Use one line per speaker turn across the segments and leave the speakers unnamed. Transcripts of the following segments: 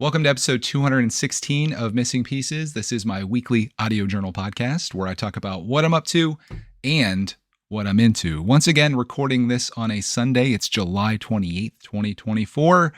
Welcome to episode 216 of Missing Pieces. This is my weekly audio journal podcast where I talk about what I'm up to and what I'm into. Once again, recording this on a Sunday. It's July 28th, 2024,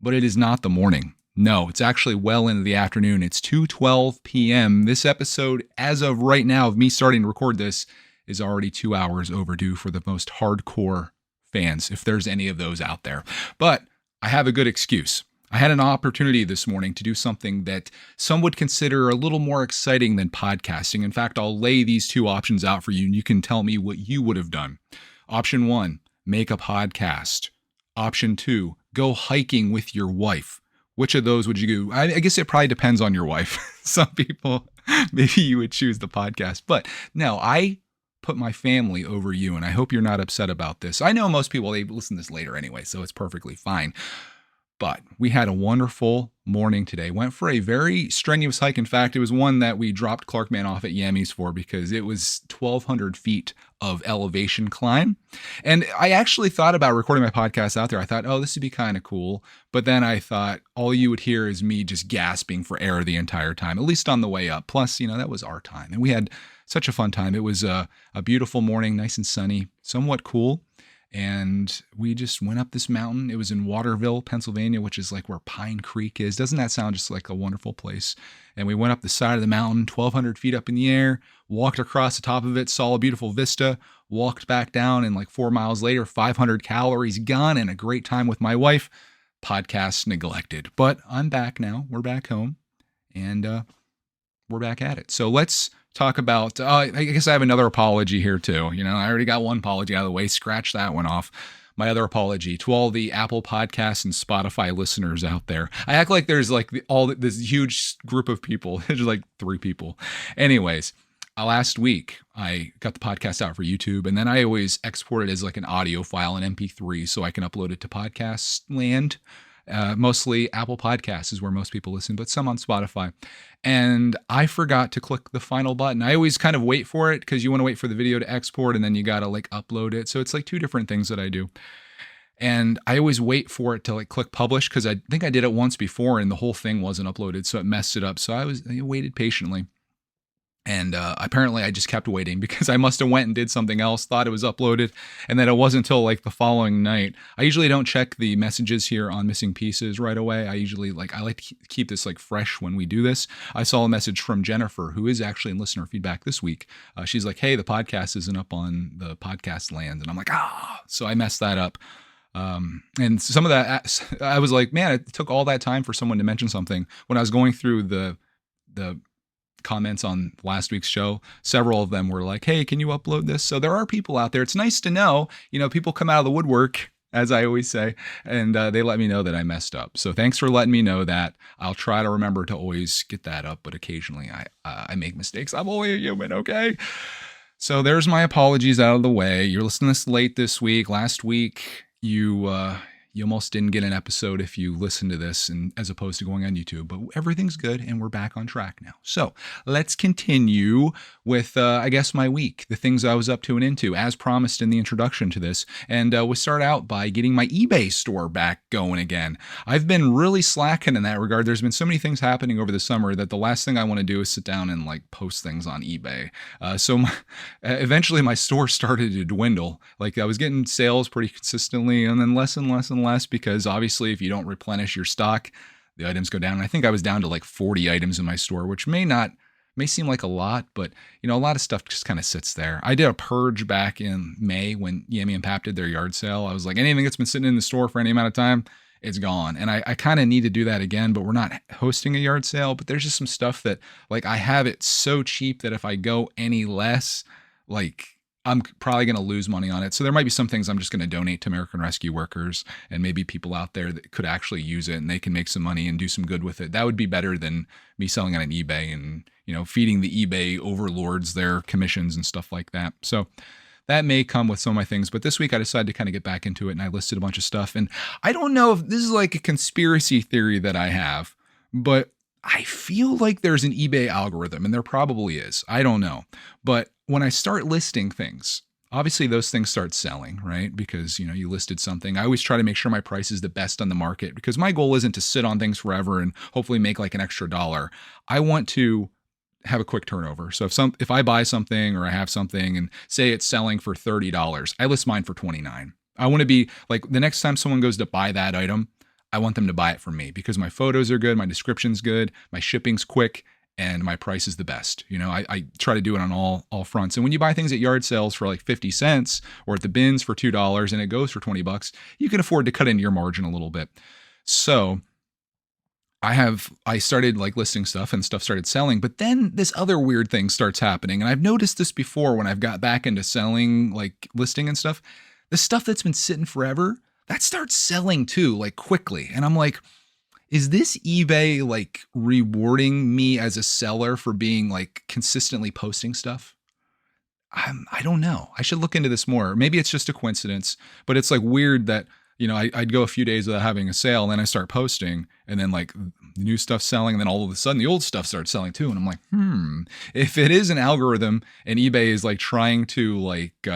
but it is not the morning. No, it's actually well into the afternoon. It's 2:12 p.m. This episode, as of right now, of me starting to record this, is already 2 hours overdue for the most hardcore fans, if there's any of those out there. But I have a good excuse. I had an opportunity this morning to do something that some would consider a little more exciting than podcasting. In fact, I'll lay these two options out for you, and you can tell me what you would have done. Option 1, make a podcast. Option 2, go hiking with your wife. Which of those would you do? I guess it probably depends on your wife. Some people, maybe you would choose the podcast. But no, I put my family over you, and I hope you're not upset about this. I know most people, they listen to this later anyway, so it's perfectly fine. But we had a wonderful morning today. Went for a very strenuous hike. In fact, it was one that we dropped Clarkman off at Yammy's for because it was 1,200 feet of elevation climb. And I actually thought about recording my podcast out there. I thought, oh, this would be kind of cool. But then I thought all you would hear is me just gasping for air the entire time, at least on the way up. Plus, that was our time. And we had such a fun time. It was a beautiful morning, nice and sunny, somewhat cool. And we just went up this mountain. It was in Waterville, Pennsylvania, which is like where Pine Creek is. Doesn't that sound just like a wonderful place? And we went up the side of the mountain, 1,200 feet up in the air, walked across the top of it, saw a beautiful vista, walked back down, and like 4 miles later, 500 calories gone and a great time with my wife. Podcast neglected. But I'm back now. We're back home and we're back at it. So let's talk about, I guess I have another apology here too. I already got one apology out of the way. Scratch that one off. My other apology to all the Apple Podcasts and Spotify listeners out there. I act like there's like this huge group of people. There's like 3 people. Anyways, last week I got the podcast out for YouTube, and then I always export it as like an audio file, an MP3, so I can upload it to podcast land. Mostly Apple Podcasts is where most people listen, but some on Spotify. And I forgot to click the final button. I always kind of wait for it because you want to wait for the video to export and then you got to like upload it. So it's like 2 different things that I do. And I always wait for it to like click publish because I think I did it once before and the whole thing wasn't uploaded. So it messed it up. So I waited patiently. And apparently I just kept waiting because I must have went and did something else, thought it was uploaded. And then it wasn't until like the following night. I usually don't check the messages here on Missing Pieces right away. I like to keep this like fresh when we do this. I saw a message from Jennifer, who is actually in listener feedback this week. She's like, hey, the podcast isn't up on the podcast land. And I'm like, so I messed that up. And some of that, I was like, man, it took all that time for someone to mention something. When I was going through the comments on last week's show, several of them were like, hey, can you upload this? So there are people out there. It's nice to know, people come out of the woodwork, as I always say, and they let me know that I messed up. So thanks for letting me know that. I'll try to remember to always get that up, but occasionally I make mistakes. I'm only a human, okay? So there's my apologies out of the way. You're listening to this late this week. Last week, you almost didn't get an episode if you listen to this and as opposed to going on YouTube, but everything's good and we're back on track now. So let's continue with, I guess, my week, the things I was up to and into, as promised in the introduction to this. And we'll start out by getting my eBay store back going again. I've been really slacking in that regard. There's been so many things happening over the summer that the last thing I want to do is sit down and like post things on eBay. Eventually my store started to dwindle. Like I was getting sales pretty consistently and then less and less and less because obviously if you don't replenish your stock, the items go down. And I think I was down to like 40 items in my store, which may seem like a lot, but a lot of stuff just kind of sits there. I did a purge back in May when Yami and Pap did their yard sale. I was like, anything that's been sitting in the store for any amount of time, it's gone. And I kind of need to do that again, but we're not hosting a yard sale. But there's just some stuff that like I have it so cheap that if I go any less, like I'm probably going to lose money on it. So there might be some things I'm just going to donate to American Rescue Workers and maybe people out there that could actually use it and they can make some money and do some good with it. That would be better than me selling it on eBay and, feeding the eBay overlords their commissions and stuff like that. So that may come with some of my things. But this week I decided to kind of get back into it and I listed a bunch of stuff. And I don't know if this is like a conspiracy theory that I have, but I feel like there's an eBay algorithm, and there probably is. I don't know. But when I start listing things, obviously those things start selling, right? Because, you listed something. I always try to make sure my price is the best on the market because my goal isn't to sit on things forever and hopefully make like an extra dollar. I want to have a quick turnover. So if I buy something or I have something and say it's selling for $30, I list mine for 29. I want to be like the next time someone goes to buy that item, I want them to buy it from me because my photos are good, my description's good, my shipping's quick, and my price is the best. I try to do it on all fronts. And when you buy things at yard sales for like 50 cents or at the bins for $2 and it goes for 20 bucks, you can afford to cut into your margin a little bit. So I started like listing stuff and stuff started selling, but then this other weird thing starts happening. And I've noticed this before when I've got back into selling, like listing and stuff, the stuff that's been sitting forever, that starts selling too, like quickly. And I'm like, is this eBay like rewarding me as a seller for being like consistently posting stuff? I don't know. I should look into this more. Maybe it's just a coincidence, but it's like weird that, I'd go a few days without having a sale and then I start posting and then like the new stuff's selling and then all of a sudden the old stuff starts selling too. And I'm like, if it is an algorithm and eBay is like trying to like,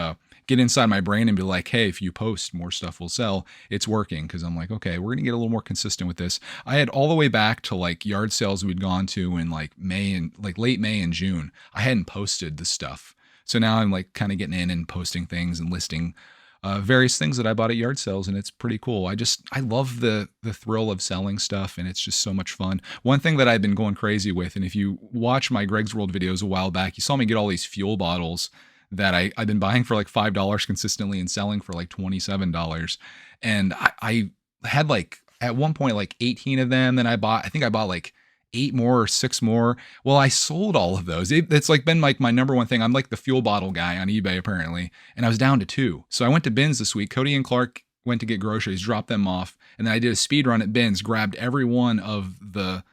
get inside my brain and be like, hey, if you post, more stuff will sell. It's working because I'm like, okay, we're going to get a little more consistent with this. I had all the way back to like yard sales we'd gone to in like May and like late May and June. I hadn't posted the stuff. So now I'm like kind of getting in and posting things and listing various things that I bought at yard sales. And it's pretty cool. I love the thrill of selling stuff. And it's just so much fun. One thing that I've been going crazy with, and if you watch my Greg's World videos a while back, you saw me get all these fuel bottles that I've been buying for like $5 consistently and selling for like $27. And I had like at one point like 18 of them. Then I think I bought like 8 more or 6 more. Well, I sold all of those. It's like been like my number one thing. I'm like the fuel bottle guy on eBay apparently. And I was down to 2. So I went to bins this week. Cody and Clark went to get groceries, dropped them off. And then I did a speed run at bins, grabbed every one of the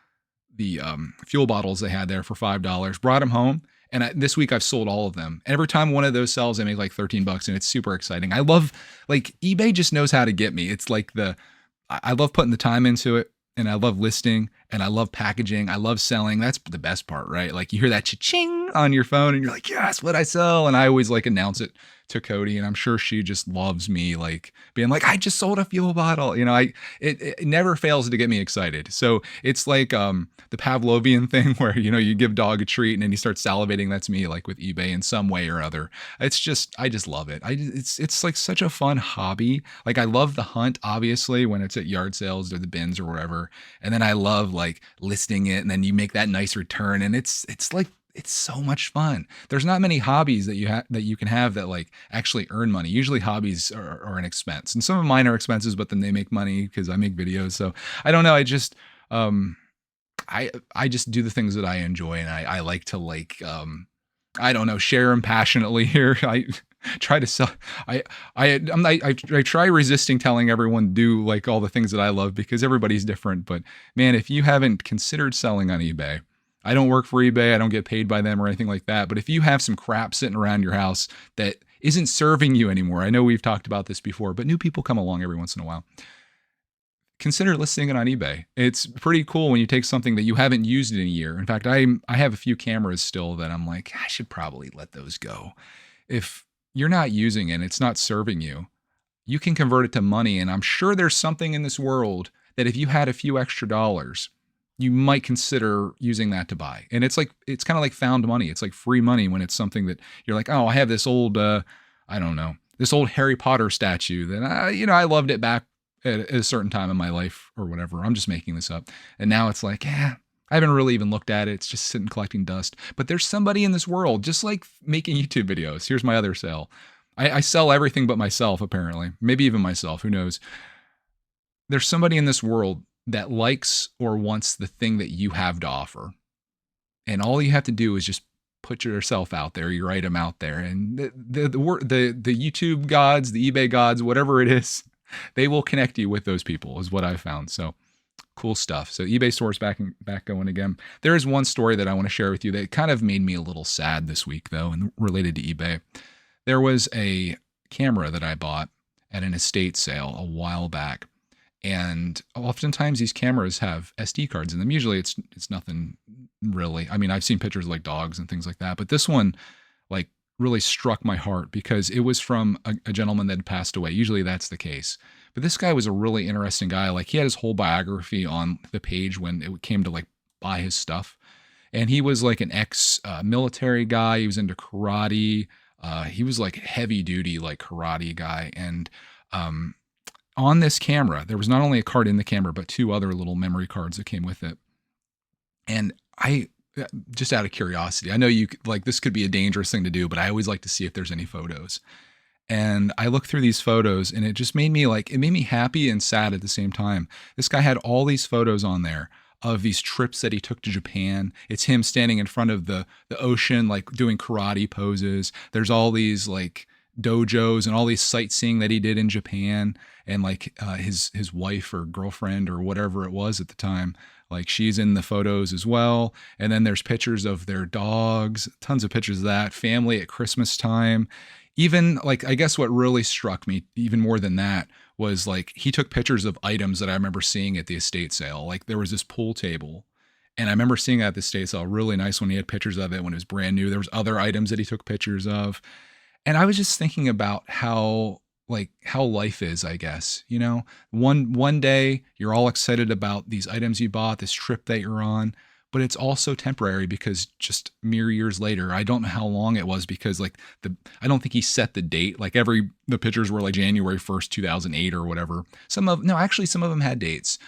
fuel bottles they had there for $5, brought them home. And this week I've sold all of them. Every time one of those sells, I make like $13 and it's super exciting. I love like eBay just knows how to get me. It's like I love putting the time into it and I love listing and I love packaging. I love selling. That's the best part, right? Like you hear that cha-ching on your phone and you're like, yes, what I sell. And I always like announce it to Cody and I'm sure she just loves me like being like, I just sold a fuel bottle. It never fails to get me excited. So it's like the Pavlovian thing where, you give dog a treat and then he starts salivating. That's me like with eBay in some way or other. I just love it. It's like such a fun hobby. Like I love the hunt, obviously, when it's at yard sales or the bins or wherever. And then I love like listing it and then you make that nice return. And it's like, it's so much fun. There's not many hobbies that you can have that like actually earn money. Usually hobbies are an expense and some of mine are expenses, but then they make money because I make videos. So I don't know. I just do the things that I enjoy and I like to like, I don't know, share them passionately here. I try to sell. I try resisting telling everyone to do like all the things that I love because everybody's different. But man, if you haven't considered selling on eBay, I don't work for eBay. I don't get paid by them or anything like that. But if you have some crap sitting around your house that isn't serving you anymore, I know we've talked about this before, but new people come along every once in a while. Consider listing it on eBay. It's pretty cool when you take something that you haven't used in a year. In fact, I have a few cameras still that I'm like, I should probably let those go. If you're not using it, it's not serving you, you can convert it to money. And I'm sure there's something in this world that if you had a few extra dollars, you might consider using that to buy. And it's kind of like found money. It's like free money when it's something that you're like, oh, I have this old, this old Harry Potter statue that I loved it back at a certain time in my life or whatever. I'm just making this up. And now it's like, I haven't really even looked at it. It's just sitting collecting dust. But there's somebody in this world, just like making YouTube videos. Here's my other sell. I sell everything but myself, apparently. Maybe even myself. Who knows? There's somebody in this world that likes or wants the thing that you have to offer. And all you have to do is just put yourself out there, your item out there. And the YouTube gods, the eBay gods, whatever it is, they will connect you with those people is what I've found. So cool stuff. So eBay store's back going again. There is one story that I want to share with you that kind of made me a little sad this week though, and related to eBay. There was a camera that I bought at an estate sale a while back. And oftentimes these cameras have SD cards in them. Usually it's nothing really. I mean, I've seen pictures like dogs and things like that, but this one like really struck my heart because it was from a gentleman that had passed away. Usually that's the case. But this guy was a really interesting guy. Like he had his whole biography on the page when it came to like buy his stuff. And he was like an ex military guy. He was into karate. He was like heavy duty, like karate guy. And um, on this camera, there was not only a card in the camera, but two other little memory cards that came with it. And I, just out of curiosity, I know you like this could be a dangerous thing to do, but I always like to see if there's any photos. And I looked through these photos and it just made me like, it made me happy and sad at the same time. This guy had all these photos on there of these trips that he took to Japan. It's him standing in front of the ocean, like doing karate poses. There's all these like dojos and all these sightseeing that he did in Japan. And like his wife or girlfriend or whatever it was at the time, like she's in the photos as well. And then there's pictures of their dogs, tons of pictures of that, family at Christmas time. Even like, I guess what really struck me even more than that was like he took pictures of items that I remember seeing at the estate sale. Like there was this pool table and I remember seeing it at the estate sale, really nice when he had pictures of it when it was brand new. There was other items that he took pictures of. And I was just thinking about how life is, I guess, you know, one day you're all excited about these items you bought, this trip that you're on, but it's also temporary because just mere years later, I don't know how long it was because like I don't think he set the date. Like the pictures were like January 1st, 2008 or whatever. Some of them had dates.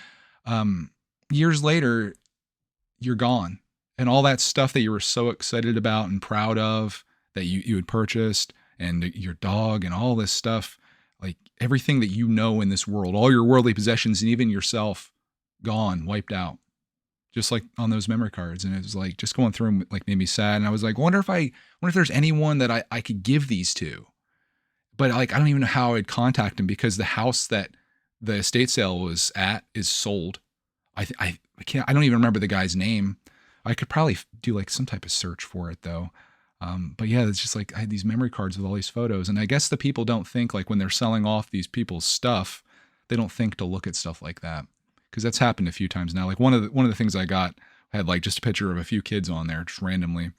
Years later, you're gone. And all that stuff that you were so excited about and proud of that you had purchased and your dog and all this stuff, like everything that you know in this world, all your worldly possessions and even yourself gone, wiped out. Just like on those memory cards. And it was like just going through them like made me sad. And I was like, wonder if there's anyone that I could give these to. But like I don't even know how I'd contact him because the house that the estate sale was at is sold. I don't even remember the guy's name. I could probably do like some type of search for it though. But yeah, it's just like I had these memory cards with all these photos. And I guess the people don't think like when they're selling off these people's stuff, they don't think to look at stuff like that. Because that's happened a few times now. Like one of the things I got had like just a picture of a few kids on there just randomly.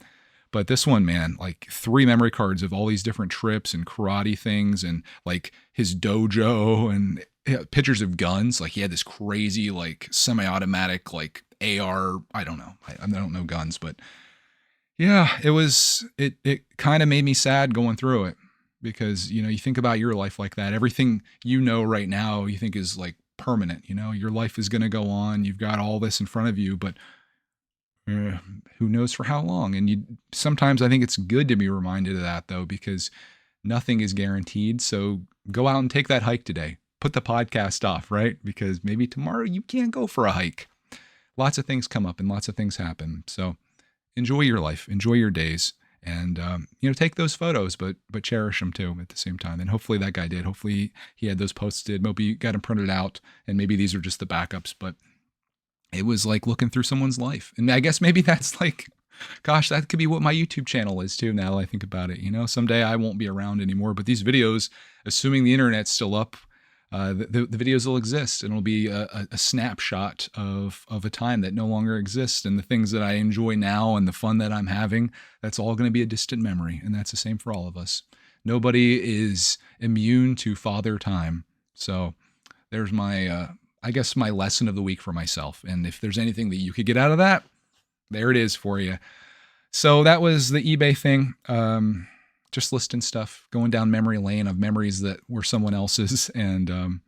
But this one, man, like 3 memory cards of all these different trips and karate things and like his dojo and pictures of guns. Like he had this crazy like semi-automatic like AR. I don't know. I don't know guns, but yeah, it kind of made me sad going through it because, you know, you think about your life like that. Everything you know right now you think is like permanent, you know, your life is going to go on. You've got all this in front of you, but who knows for how long? And sometimes I think it's good to be reminded of that though, because nothing is guaranteed. So go out and take that hike today. Put the podcast off, right? Because maybe tomorrow you can't go for a hike. Lots of things come up and lots of things happen. So enjoy your life, enjoy your days. And, you know, take those photos, but cherish them too at the same time. And hopefully that guy did. Hopefully he had those posted. Maybe you got them printed out and maybe these are just the backups, but it was like looking through someone's life. And I guess maybe that's like, gosh, that could be what my YouTube channel is too. Now that I think about it, you know, someday I won't be around anymore, but these videos, assuming the internet's still up, the videos will exist and it'll be a snapshot of a time that no longer exists, and the things that I enjoy now and the fun that I'm having, that's all going to be a distant memory. And that's the same for all of us. Nobody is immune to father time. So there's my, I guess my lesson of the week for myself. And if there's anything that you could get out of that, there it is for you. So that was the eBay thing. Just listing stuff, going down memory lane of memories that were someone else's, and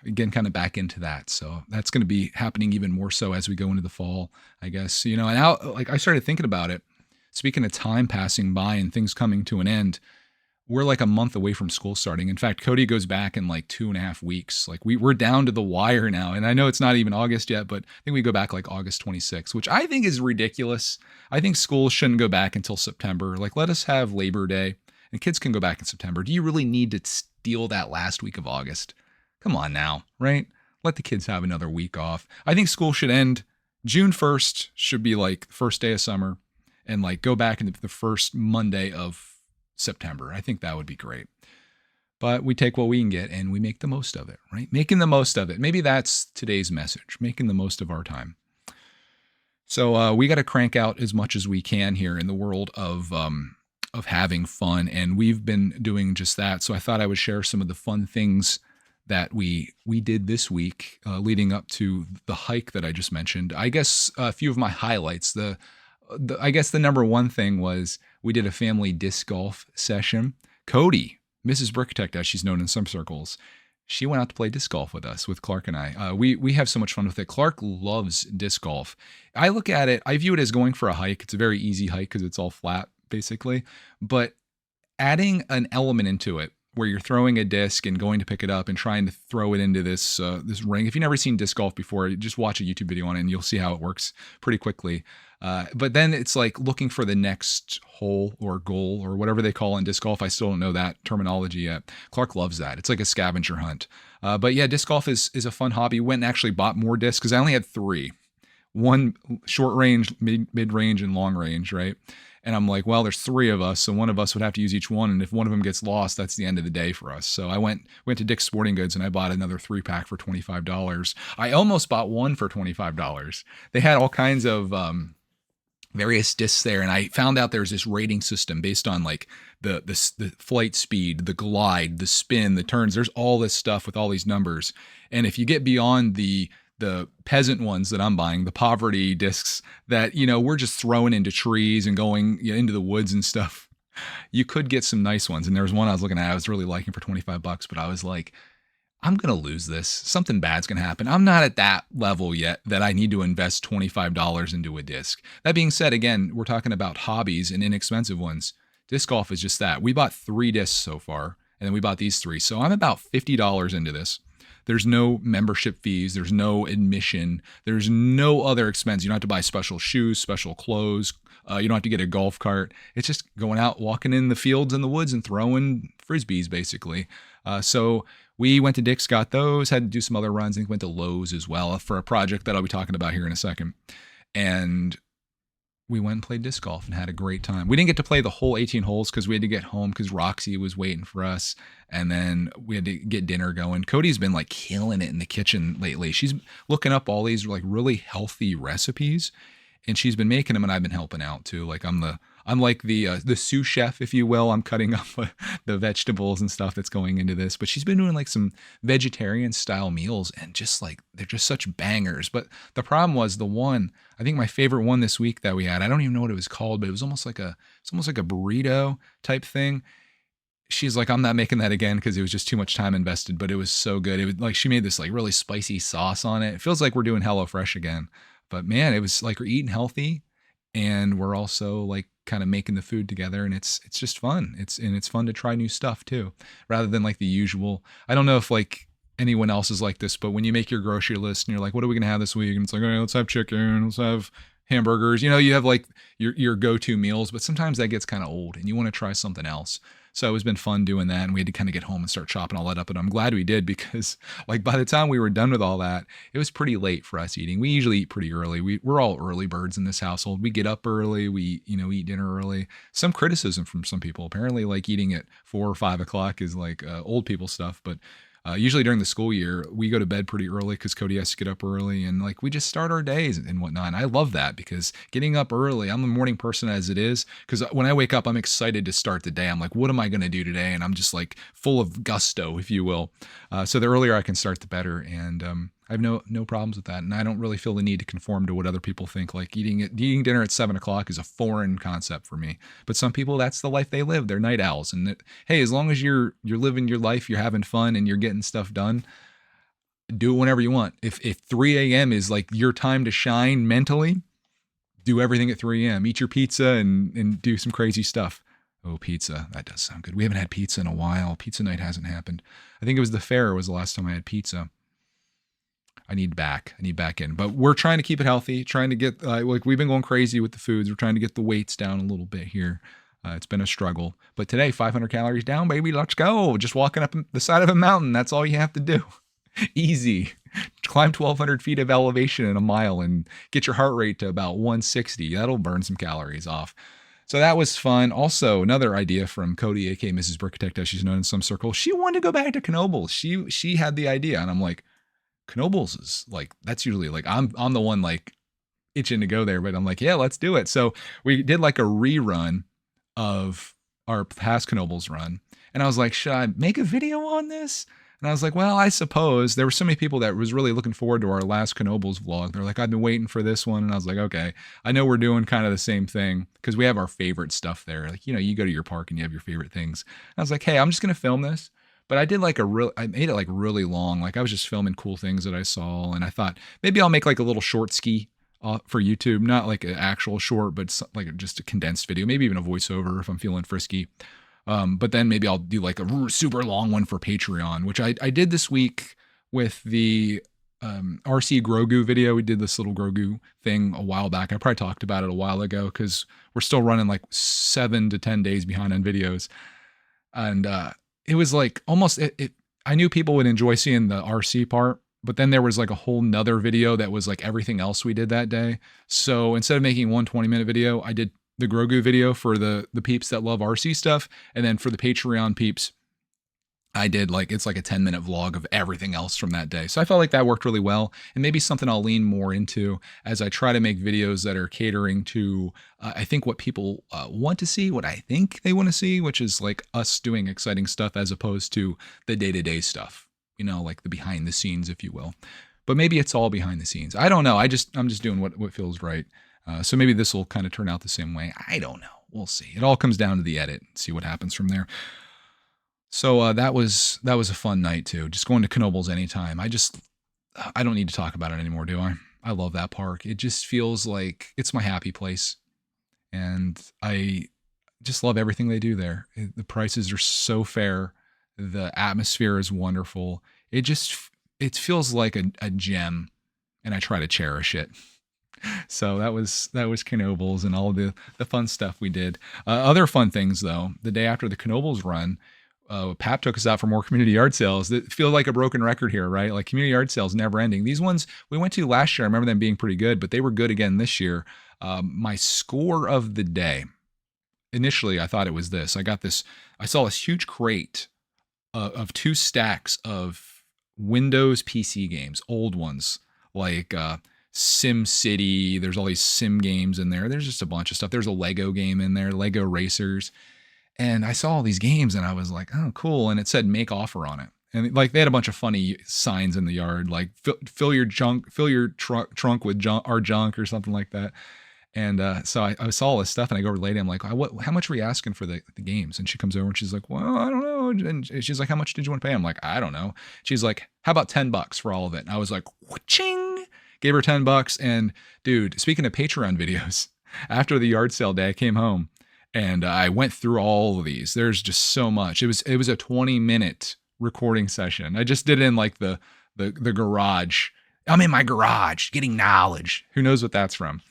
again, kind of back into that. So that's going to be happening even more so as we go into the fall, I guess, you know. And now, like I started thinking about it, speaking of time passing by and things coming to an end, we're like a month away from school starting. In fact, Cody goes back in like 2.5 weeks. Like we're down to the wire now. And I know it's not even August yet, but I think we go back like August 26th, which I think is ridiculous. I think school shouldn't go back until September. Like let us have Labor Day and kids can go back in September. Do you really need to steal that last week of August? Come on now, right? Let the kids have another week off. I think school should end June 1st, should be like first day of summer, and like go back into the first Monday of September. I think that would be great. But we take what we can get and we make the most of it, right? Making the most of it. Maybe that's today's message, making the most of our time. So we got to crank out as much as we can here in the world of of having fun, and we've been doing just that. So I thought I would share some of the fun things that we did this week leading up to the hike that I just mentioned. I guess a few of my highlights. I guess the number one thing was we did a family disc golf session. Cody, Mrs. Brickitect, as she's known in some circles, she went out to play disc golf with us, with Clark and I. We have so much fun with it. Clark loves disc golf. I look at it, I view it as going for a hike. It's a very easy hike because it's all flat, basically. But adding an element into it where you're throwing a disc and going to pick it up and trying to throw it into this ring. If you've never seen disc golf before, just watch a YouTube video on it and you'll see how it works pretty quickly. But then it's like looking for the next hole or goal or whatever they call in disc golf. I still don't know that terminology yet. Clark loves that. It's like a scavenger hunt. But yeah, disc golf is a fun hobby. Went and actually bought more discs because I only had 3. One short range, mid range, and long range, right? And I'm like, well, there's 3 of us, so one of us would have to use each one. And if one of them gets lost, that's the end of the day for us. So I went to Dick's Sporting Goods and I bought another 3-pack for $25. I almost bought one for $25. They had all kinds of various discs there, and I found out there's this rating system based on like the flight speed, the glide, the spin, the turns. There's all this stuff with all these numbers, and if you get beyond the peasant ones that I'm buying, the poverty discs that, we're just throwing into trees and going into the woods and stuff, you could get some nice ones. And there was one I was looking at, I was really liking for $25, but I was like, I'm going to lose this. Something bad's going to happen. I'm not at that level yet that I need to invest $25 into a disc. That being said, again, we're talking about hobbies and inexpensive ones. Disc golf is just that. We bought 3 discs so far, and then we bought these 3. So I'm about $50 into this. There's no membership fees. There's no admission. There's no other expense. You don't have to buy special shoes, special clothes. You don't have to get a golf cart. It's just going out, walking in the fields and the woods and throwing frisbees, basically. So we went to Dick's, got those, had to do some other runs, and went to Lowe's as well for a project that I'll be talking about here in a second. And we went and played disc golf and had a great time. We didn't get to play the whole 18 holes because we had to get home because Roxy was waiting for us. And then we had to get dinner going. Cody's been like killing it in the kitchen lately. She's looking up all these like really healthy recipes, and she's been making them, and I've been helping out too. Like I'm like the sous chef, if you will. I'm cutting up the vegetables and stuff that's going into this. But she's been doing like some vegetarian style meals, and just like they're just such bangers. But the problem was I think my favorite one this week that we had, I don't even know what it was called, but it was almost like a burrito type thing. She's like, I'm not making that again because it was just too much time invested, but it was so good. It was like she made this like really spicy sauce on it. It feels like we're doing HelloFresh again. But man, it was like we're eating healthy, and we're also like kind of making the food together, and it's just fun. It's fun to try new stuff too, rather than like the usual. I don't know if like anyone else is like this, but when you make your grocery list and you're like, what are we gonna have this week? And it's like, okay, let's have chicken, let's have hamburgers. You have like your go-to meals, but sometimes that gets kind of old and you want to try something else. So it's been fun doing that, and we had to kind of get home and start chopping all that up. And I'm glad we did, because like by the time we were done with all that, it was pretty late for us eating. We usually eat pretty early. We're all early birds in this household. We get up early. We eat dinner early. Some criticism from some people. Apparently, like eating at 4 or 5 o'clock is like old people stuff, but usually during the school year, we go to bed pretty early because Cody has to get up early, and like we just start our days and whatnot. And I love that because getting up early, I'm a morning person as it is, because when I wake up, I'm excited to start the day. I'm like, what am I going to do today? And I'm just like full of gusto, if you will. So the earlier I can start, the better. And I have no problems with that. And I don't really feel the need to conform to what other people think. Like eating dinner at 7 o'clock is a foreign concept for me. But some people, that's the life they live. They're night owls. And hey, as long as you're living your life, you're having fun, and you're getting stuff done, do it whenever you want. If 3 a.m. is like your time to shine mentally, do everything at 3 a.m. Eat your pizza and do some crazy stuff. Oh, pizza. That does sound good. We haven't had pizza in a while. Pizza night hasn't happened. I think it was the fair was the last time I had pizza. I need back in, but we're trying to keep it healthy, trying to get, like we've been going crazy with the foods. We're trying to get the weights down a little bit here. It's been a struggle, but today, 500 calories down, baby. Let's go. Just walking up the side of a mountain. That's all you have to do. Easy. Climb 1,200 feet of elevation in a mile and get your heart rate to about 160. That'll burn some calories off. So that was fun. Also, another idea from Cody, aka Mrs. Brickitect, as she's known in some circles. She wanted to go back to Knoebels. She had the idea, and I'm like, Knoebels is like, that's usually like I'm the one like itching to go there, but I'm like, yeah, let's do it. So we did like a rerun of our past Knoebels run. And I was like, should I make a video on this? And I was like, well, I suppose. There were so many people that was really looking forward to our last Knoebels vlog. They're like, I've been waiting for this one. And I was like, okay, I know we're doing kind of the same thing because we have our favorite stuff there. Like, you go to your park and you have your favorite things. And I was like, hey, I'm just going to film this. But I did like I made it like really long. Like I was just filming cool things that I saw. And I thought maybe I'll make like a little short ski for YouTube, not like an actual short, but like just a condensed video, maybe even a voiceover if I'm feeling frisky. But then maybe I'll do like a super long one for Patreon, which I did this week with the RC Grogu video. We did this little Grogu thing a while back. I probably talked about it a while ago because we're still running like 7 to 10 days behind on videos. And it was like almost, I knew people would enjoy seeing the RC part, but then there was like a whole nother video that was like everything else we did that day. So instead of making one 20-minute video, I did the Grogu video for the peeps that love RC stuff. And then for the Patreon peeps, I did it's like a 10-minute vlog of everything else from that day. So I felt like that worked really well, and maybe something I'll lean more into as I try to make videos that are catering to, I think what people want to see, what I think they want to see, which is like us doing exciting stuff as opposed to the day-to-day stuff, like the behind the scenes, if you will. But maybe it's all behind the scenes. I don't know. I'm just doing what feels right. So maybe this will kind of turn out the same way. I don't know. We'll see. It all comes down to the edit. See what happens from there. So that was a fun night too. Just going to Knoebels anytime. I don't need to talk about it anymore, do I? I love that park. It just feels like it's my happy place, and I just love everything they do there. The prices are so fair. The atmosphere is wonderful. It feels like a gem, and I try to cherish it. So that was Knoebels and all the fun stuff we did. Other fun things though, the day after the Knoebels run, Pap took us out for more community yard sales. It feels like a broken record here, right? Like community yard sales never ending. These ones we went to last year, I remember them being pretty good, but they were good again this year. My score of the day, initially I thought it was this. I saw this huge crate of 2 stacks of Windows PC games, old ones, like Sim City. There's all these sim games in there. There's just a bunch of stuff. There's a Lego game in there, Lego Racers. And I saw all these games and I was like, oh, cool. And it said make offer on it. And like they had a bunch of funny signs in the yard, like fill your trunk with our junk or something like that. And so I saw all this stuff and I go over to the lady. I'm like, how much were you asking for the games? And she comes over and she's like, well, I don't know. And she's like, how much did you want to pay? I'm like, I don't know. She's like, how about $10 for all of it? And I was like, ching, gave her $10. And dude, speaking of Patreon videos, after the yard sale day, I came home and I went through all of these. There's just so much. It was a 20-minute recording session. I just did it in like the garage. I'm in my garage getting knowledge. Who knows what that's from?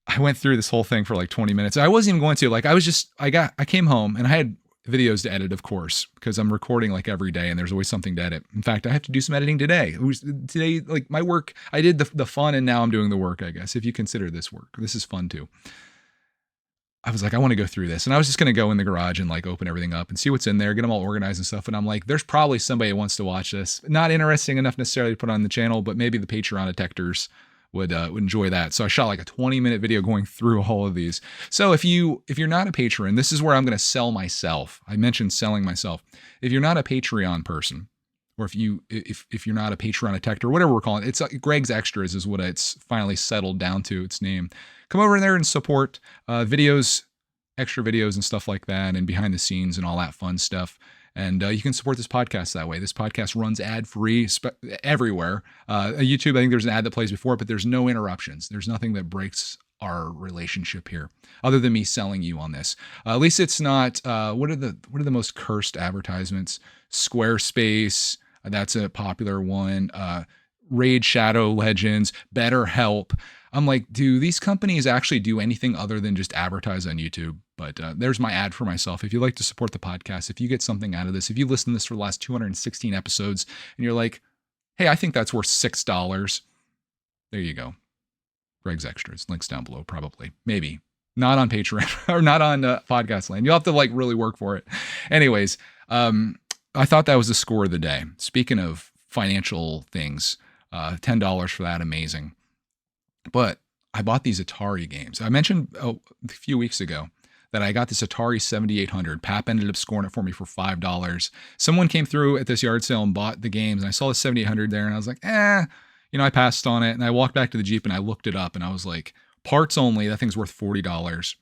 I went through this whole thing for like 20 minutes. I wasn't even going to. Like I came home and I had videos to edit, of course, because I'm recording like every day and there's always something to edit. In fact, I have to do some editing today. Today, like my work, I did the fun and now I'm doing the work, I guess, if you consider this work. This is fun too. I was like, I want to go through this. And I was just going to go in the garage and like open everything up and see what's in there, get them all organized and stuff. And I'm like, there's probably somebody who wants to watch this. Not interesting enough necessarily to put on the channel, but maybe the Patreon detectors would enjoy that. So I shot like a 20-minute video going through all of these. So if you're not a patron, this is where I'm going to sell myself. I mentioned selling myself. If you're not a Patreon person, or if you're not a Patreon detector, whatever we're calling it, it's Greg's Extras is what it's finally settled down to its name. Come over there and support videos, extra videos and stuff like that, and behind the scenes and all that fun stuff. And you can support this podcast that way. This podcast runs ad-free everywhere. YouTube, I think there's an ad that plays before it, but there's no interruptions. There's nothing that breaks our relationship here, other than me selling you on this. At least it's not. What are the most cursed advertisements? Squarespace, that's a popular one. Raid Shadow Legends, BetterHelp. I'm like, do these companies actually do anything other than just advertise on YouTube? But there's my ad for myself. If you'd like to support the podcast, if you get something out of this, if you listen to this for the last 216 episodes and you're like, hey, I think that's worth $6, there you go. Greg's Extras, links down below, probably. Maybe. Not on Patreon or not on Podcast Land. You'll have to like really work for it. Anyways, I thought that was the score of the day. Speaking of financial things, $10 for that, amazing. But I bought these Atari games. I mentioned a few weeks ago that I got this Atari 7800. Pap ended up scoring it for me for $5. Someone came through at this yard sale and bought the games, and I saw the 7800 there, and I was like, I passed on it, and I walked back to the Jeep and I looked it up, and I was like, parts only, that thing's worth $40.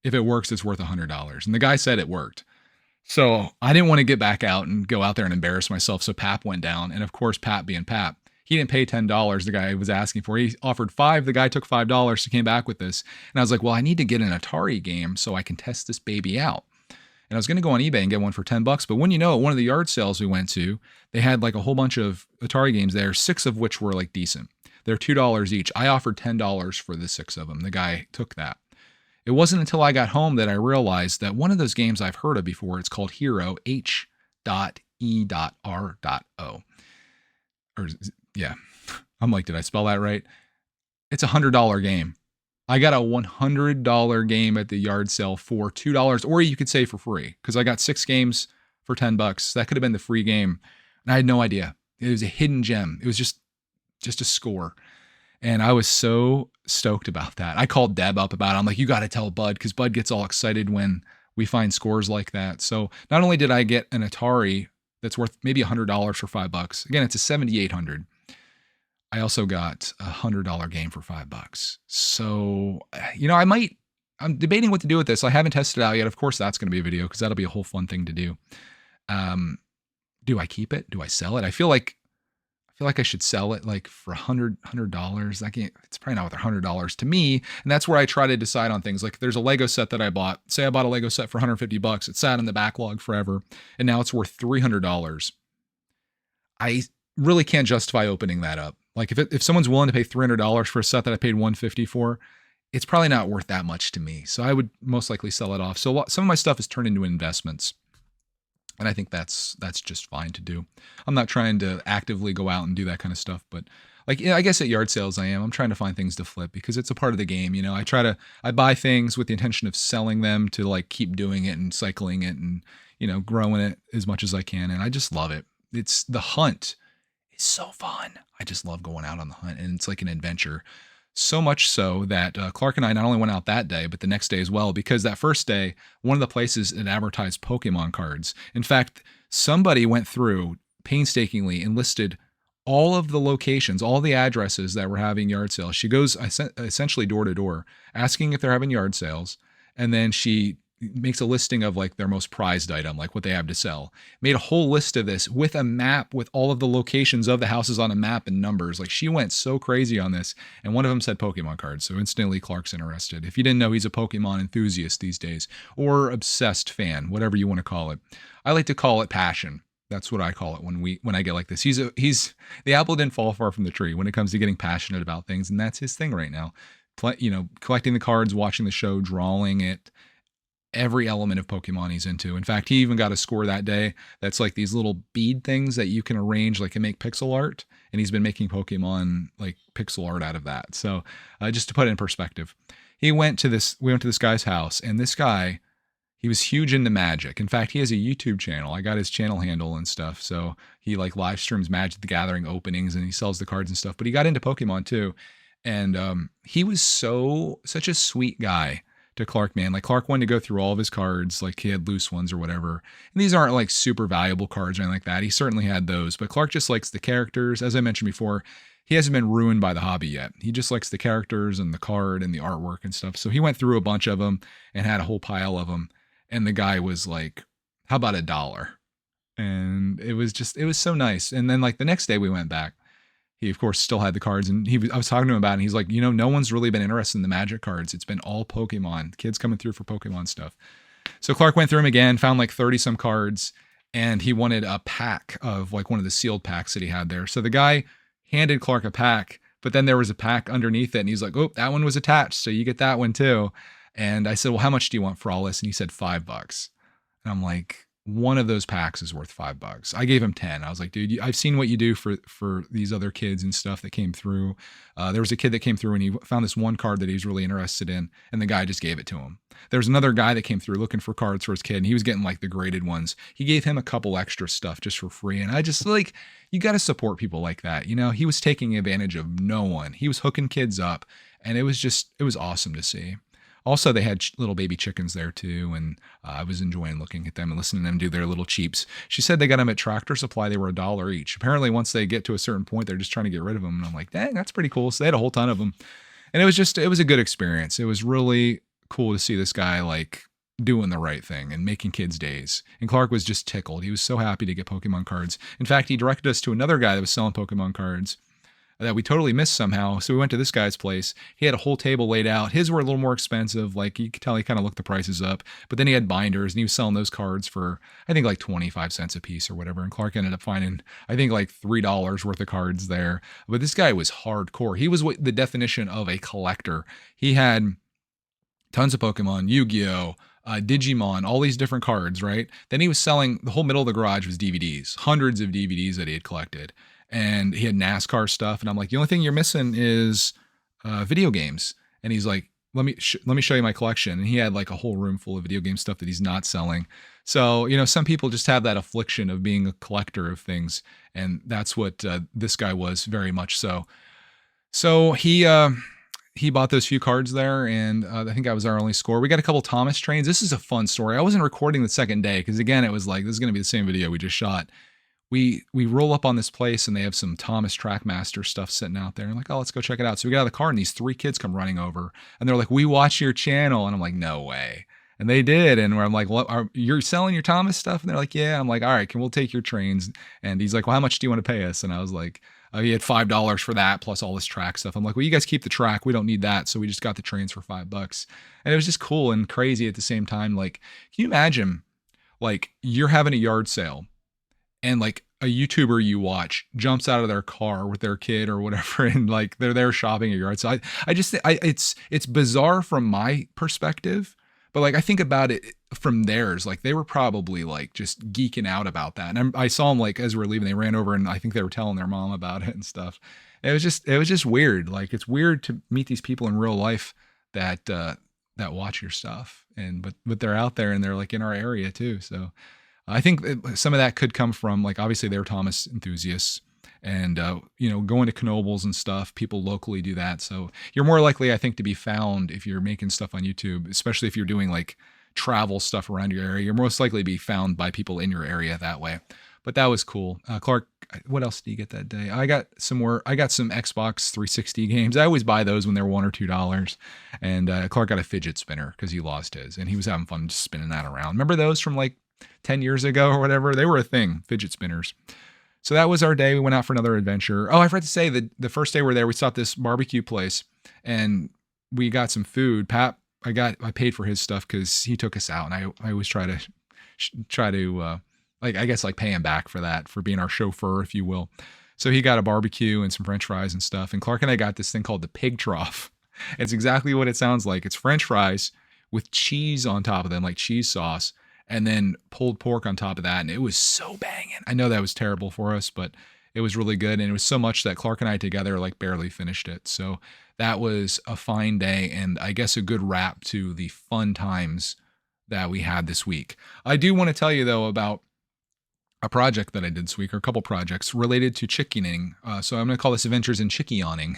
If it works, it's worth $100. And the guy said it worked. So I didn't want to get back out and go out there and embarrass myself. So Pap went down. And of course, Pap being Pap, he didn't pay $10 the guy was asking for. He offered $5. The guy took $5. He came back with this. And I was like, well, I need to get an Atari game so I can test this baby out. And I was going to go on eBay and get one for $10. But when you know, at one of the yard sales we went to, they had like a whole bunch of Atari games there, 6 of which were like decent. They're $2 each. I offered $10 for the 6 of them. The guy took that. It wasn't until I got home that I realized that one of those games I've heard of before, it's called Hero, H.E.R.O. Or, yeah. I'm like, did I spell that right? It's a $100 game. I got a $100 game at the yard sale for $2, or you could say for free, because I got 6 games for $10. That could have been the free game. And I had no idea. It was a hidden gem. It was just a score. And I was so stoked about that. I called Deb up about it. I'm like, you got to tell Bud, because Bud gets all excited when we find scores like that. So not only did I get an Atari that's worth maybe $100 for $5. Again, it's a 7800. I also got a $100 game for $5. So, I'm debating what to do with this. I haven't tested it out yet. Of course, that's going to be a video because that'll be a whole fun thing to do. Do I keep it? Do I sell it? I feel like I should sell it like for $100. It's probably not worth $100 to me. And that's where I try to decide on things. Like there's a Lego set that I bought. Say I bought a Lego set for $150. It sat in the backlog forever. And now it's worth $300. I really can't justify opening that up. Like if someone's willing to pay $300 for a set that I paid $150 for, it's probably not worth that much to me. So I would most likely sell it off. So some of my stuff is turned into investments. And I think that's just fine to do. I'm not trying to actively go out and do that kind of stuff, but I guess at yard sales I'm trying to find things to flip because it's a part of the game. I buy things with the intention of selling them to like keep doing it and cycling it and, growing it as much as I can. And I just love it. It's the hunt is so fun. I just love going out on the hunt, and it's like an adventure. So much so that Clark and I not only went out that day, but the next day as well, because that first day, one of the places it advertised Pokémon cards. In fact, somebody went through painstakingly and listed all of the locations, all the addresses that were having yard sales. She goes essentially door to door, asking if they're having yard sales. And then she makes a listing of like their most prized item, like what they have to sell. Made a whole list of this with a map with all of the locations of the houses on a map and numbers. Like she went so crazy on this. And one of them said Pokemon cards. So instantly Clark's interested. If you didn't know, he's a Pokemon enthusiast these days, or obsessed fan, whatever you want to call it. I like to call it passion. That's what I call it when I get like this. He's the apple didn't fall far from the tree when it comes to getting passionate about things. And that's his thing right now. Collecting the cards, watching the show, drawing it, every element of Pokemon he's into. In fact, he even got a score that day that's like these little bead things that you can arrange, like and make pixel art. And he's been making Pokemon like pixel art out of that. So just to put it in perspective, we went to this guy's house, and this guy, he was huge into Magic. In fact, he has a YouTube channel. I got his channel handle and stuff. So he like live streams Magic the Gathering openings, and he sells the cards and stuff, but he got into Pokemon too. And he was such a sweet guy to Clark, man. Like Clark wanted to go through all of his cards, like he had loose ones or whatever. And these aren't like super valuable cards or anything like that. He certainly had those, but Clark just likes the characters. As I mentioned before, he hasn't been ruined by the hobby yet. He just likes the characters and the card and the artwork and stuff. So he went through a bunch of them and had a whole pile of them. And the guy was like, how about $1? And it was so nice. And then like the next day we went back, he of course still had the cards, and I was talking to him about it, and he's like, no one's really been interested in the Magic cards. It's been all Pokemon, kids coming through for Pokemon stuff. So Clark went through them again, found like 30 some cards, and he wanted a pack of like one of the sealed packs that he had there. So the guy handed Clark a pack, but then there was a pack underneath it, and he's like, oh, that one was attached, so you get that one too. And I said, well, how much do you want for all this? And he said $5. And I'm like, one of those packs is worth $5. I gave him 10. I was like, dude, I've seen what you do for these other kids and stuff that came through. There was a kid that came through and he found this one card that he was really interested in, and the guy just gave it to him. There was another guy that came through looking for cards for his kid, and he was getting like the graded ones. He gave him a couple extra stuff just for free. And I just like, you got to support people like that. He was taking advantage of no one. He was hooking kids up, and it was awesome to see. Also, they had little baby chickens there too, and I was enjoying looking at them and listening to them do their little cheeps. She said they got them at Tractor Supply. They were $1 each. Apparently, once they get to a certain point, they're just trying to get rid of them. And I'm like, dang, that's pretty cool. So they had a whole ton of them, and it was a good experience. It was really cool to see this guy like doing the right thing and making kids' days. And Clark was just tickled. He was so happy to get Pokemon cards. In fact, he directed us to another guy that was selling Pokemon cards that we totally missed somehow. So we went to this guy's place. He had a whole table laid out. His were a little more expensive. Like you could tell he kind of looked the prices up, but then he had binders and he was selling those cards for, I think like 25 cents a piece or whatever. And Clark ended up finding, I think like $3 worth of cards there. But this guy was hardcore. He was the definition of a collector. He had tons of Pokemon, Yu-Gi-Oh!, Digimon, all these different cards, right? Then he was selling, the whole middle of the garage was DVDs, hundreds of DVDs that he had collected. And he had NASCAR stuff. And I'm like, the only thing you're missing is video games. And he's like, let me show you my collection. And he had like a whole room full of video game stuff that he's not selling. So, you know, some people just have that affliction of being a collector of things. And that's what this guy was, very much so. So he bought those few cards there, and I think that was our only score. We got a couple Thomas trains. This is a fun story. I wasn't recording the second day because, again, it was like, this is going to be the same video we just shot. We roll up on this place, and they have some Thomas Trackmaster stuff sitting out there. And I'm like, oh, let's go check it out. So we get out of the car, and these 3 kids come running over, and they're like, we watch your channel. And I'm like, no way. And they did. And I'm like, what, you're selling your Thomas stuff? And they're like, yeah. I'm like, all right, we'll take your trains. And he's like, well, how much do you want to pay us? And I was like, he had $5 for that plus all this track stuff. I'm like, well, you guys keep the track. We don't need that. So we just got the trains for $5. And it was just cool and crazy at the same time. Like, can you imagine, like, you're having a yard sale and like a YouTuber you watch jumps out of their car with their kid or whatever, and like they're there shopping at your yard sale. I just think it's bizarre from my perspective, but like I think about it from theirs, like they were probably like just geeking out about that. And I saw them like as we were leaving, they ran over and I think they were telling their mom about it and stuff. It was just weird. Like it's weird to meet these people in real life that watch your stuff, but they're out there and they're like in our area too. So I think some of that could come from like, obviously they're Thomas enthusiasts and, you know, going to Knoebels and stuff, people locally do that. So you're more likely, I think, to be found if you're making stuff on YouTube, especially if you're doing like travel stuff around your area, you're most likely to be found by people in your area that way. But that was cool. Clark, what else did you get that day? I got some Xbox 360 games. I always buy those when they're $1 or $2. And Clark got a fidget spinner because he lost his and he was having fun just spinning that around. Remember those from like 10 years ago or whatever? They were a thing, fidget spinners. So that was our day. We went out for another adventure. Oh, I forgot to say that the first day we were there, we stopped this barbecue place and we got some food. Pat, I paid for his stuff because he took us out, and I always try to like, I guess like pay him back for that, for being our chauffeur, if you will. So he got a barbecue and some French fries and stuff. And Clark and I got this thing called the pig trough. It's exactly what it sounds like. It's French fries with cheese on top of them, like cheese sauce, and then pulled pork on top of that. And it was so banging. I know that was terrible for us, but it was really good. And it was so much that Clark and I together like barely finished it. So that was a fine day, and I guess a good wrap to the fun times that we had this week. I do want to tell you though about a project that I did this week, or a couple projects related to chickening. So I'm going to call this Adventures in Chickioning.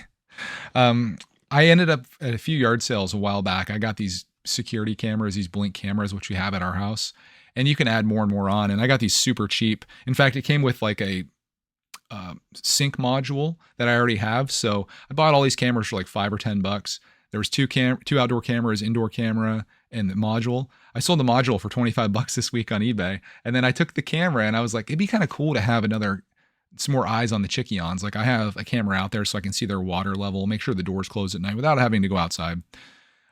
I ended up at a few yard sales a while back. I got these security cameras, these Blink cameras, which we have at our house, and you can add more and more on. And I got these super cheap. In fact, it came with like a sync module that I already have. So I bought all these cameras for like $5 or $10. There was two outdoor cameras, indoor camera, and the module. I sold the module for $25 this week on eBay. And then I took the camera and I was like, it'd be kind of cool to have some more eyes on the Chickions. Like I have a camera out there so I can see their water level, make sure the door's closed at night without having to go outside.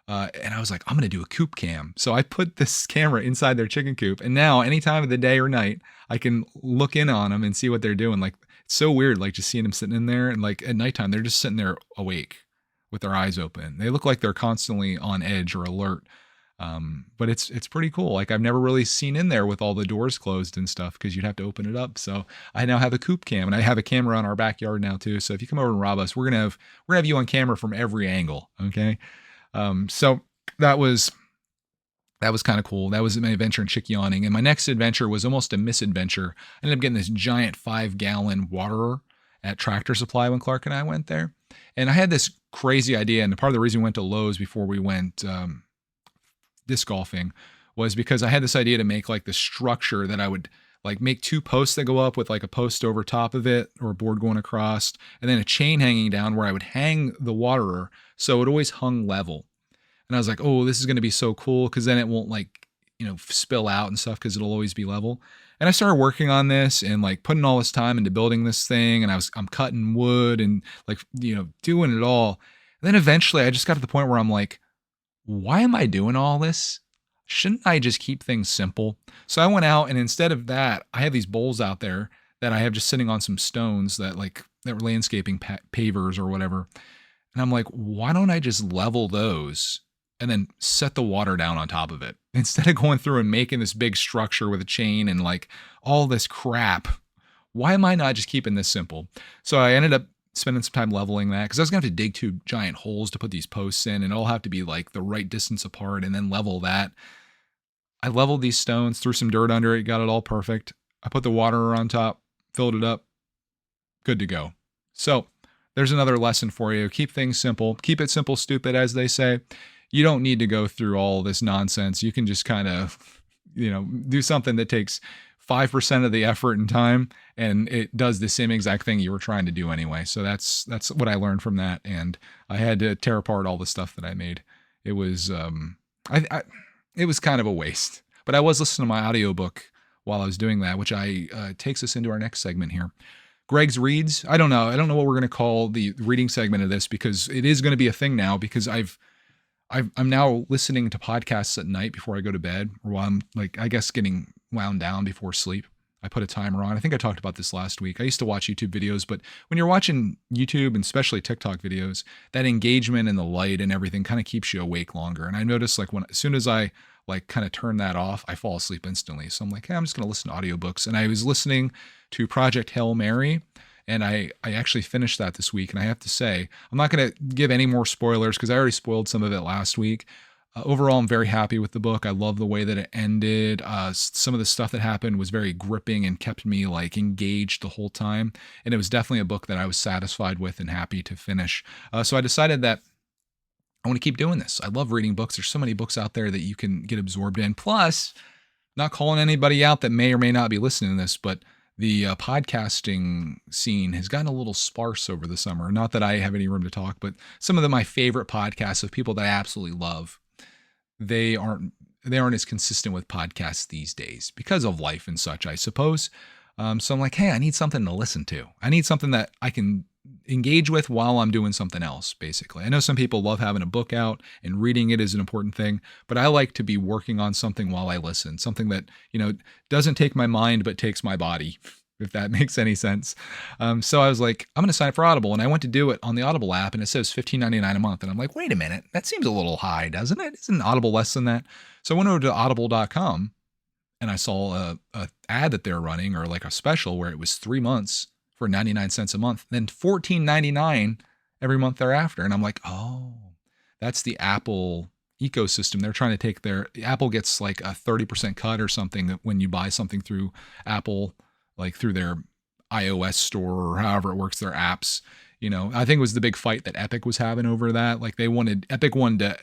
And I was like, I'm going to do a coop cam. So I put this camera inside their chicken coop. And now any time of the day or night, I can look in on them and see what they're doing. Like it's so weird, like just seeing them sitting in there. And like at nighttime, they're just sitting there awake with their eyes open. They look like they're constantly on edge or alert. But it's pretty cool. Like I've never really seen in there with all the doors closed and stuff because you'd have to open it up. So I now have a coop cam, and I have a camera on our backyard now too. So if you come over and rob us, we're gonna have you on camera from every angle. Okay. So that was kind of cool. That was my adventure in Chickioning. And my next adventure was almost a misadventure. I ended up getting this giant 5-gallon waterer at Tractor Supply when Clark and I went there. And I had this crazy idea. And part of the reason we went to Lowe's before we went, disc golfing was because I had this idea to make like the structure that I would like make two posts that go up with like a post over top of it or a board going across, and then a chain hanging down where I would hang the waterer so it always hung level. And I was like, oh, this is going to be so cool because then it won't like, spill out and stuff because it'll always be level. And I started working on this and like putting all this time into building this thing. And I'm cutting wood and like, doing it all. And then eventually I just got to the point where I'm like, why am I doing all this? Shouldn't I just keep things simple? So I went out and instead of that, I have these bowls out there that I have just sitting on some stones that were landscaping pavers or whatever. And I'm like, why don't I just level those and then set the water down on top of it instead of going through and making this big structure with a chain and like all this crap? Why am I not just keeping this simple? So I ended up spending some time leveling that because I was going to have to dig two giant holes to put these posts in, and it'll have to be like the right distance apart and then level that. I leveled these stones, threw some dirt under it, got it all perfect. I put the water on top, filled it up, good to go. So there's another lesson for you. Keep things simple. Keep it simple, stupid, as they say. You don't need to go through all this nonsense. You can just kind of, do something that takes 5% of the effort and time, and it does the same exact thing you were trying to do anyway. So that's what I learned from that. And I had to tear apart all the stuff that I made. It was, it was kind of a waste, but I was listening to my audiobook while I was doing that, which takes us into our next segment here. Greg's Reads. I don't know what we're going to call the reading segment of this because it is going to be a thing now because I'm now listening to podcasts at night before I go to bed, or while I'm getting wound down before sleep. I put a timer on. I think I talked about this last week. I used to watch YouTube videos, but when you're watching YouTube and especially TikTok videos, that engagement and the light and everything kind of keeps you awake longer. And I noticed as soon as I kind of turn that off, I fall asleep instantly. So I'm like, hey, I'm just going to listen to audiobooks. And I was listening to Project Hail Mary. And I actually finished that this week. And I have to say, I'm not going to give any more spoilers because I already spoiled some of it last week. Overall, I'm very happy with the book. I love the way that it ended. Some of the stuff that happened was very gripping and kept me engaged the whole time. And it was definitely a book that I was satisfied with and happy to finish. So I decided that I want to keep doing this. I love reading books. There's so many books out there that you can get absorbed in. Plus, not calling anybody out that may or may not be listening to this, but the podcasting scene has gotten a little sparse over the summer. Not that I have any room to talk, but some of my favorite podcasts of people that I absolutely love, they aren't as consistent with podcasts these days because of life and such, I suppose. So I'm like, hey, I need something to listen to. I need something that I can engage with while I'm doing something else, basically. I know some people love having a book out and reading it is an important thing, but I like to be working on something while I listen, something that, doesn't take my mind, but takes my body, if that makes any sense. So I was like, I'm going to sign up for Audible. And I went to do it on the Audible app and it says $15.99 a month. And I'm like, wait a minute, that seems a little high, doesn't it? Isn't Audible less than that? So I went over to audible.com and I saw a ad that they're running or a special where it was 3 months for 99 cents a month, then $14.99 every month thereafter. And I'm like, oh, that's the Apple ecosystem. They're trying to take Apple gets a 30% cut or something when you buy something through Apple, through their iOS store or however it works, their apps. I think it was the big fight that Epic was having over that. Epic wanted to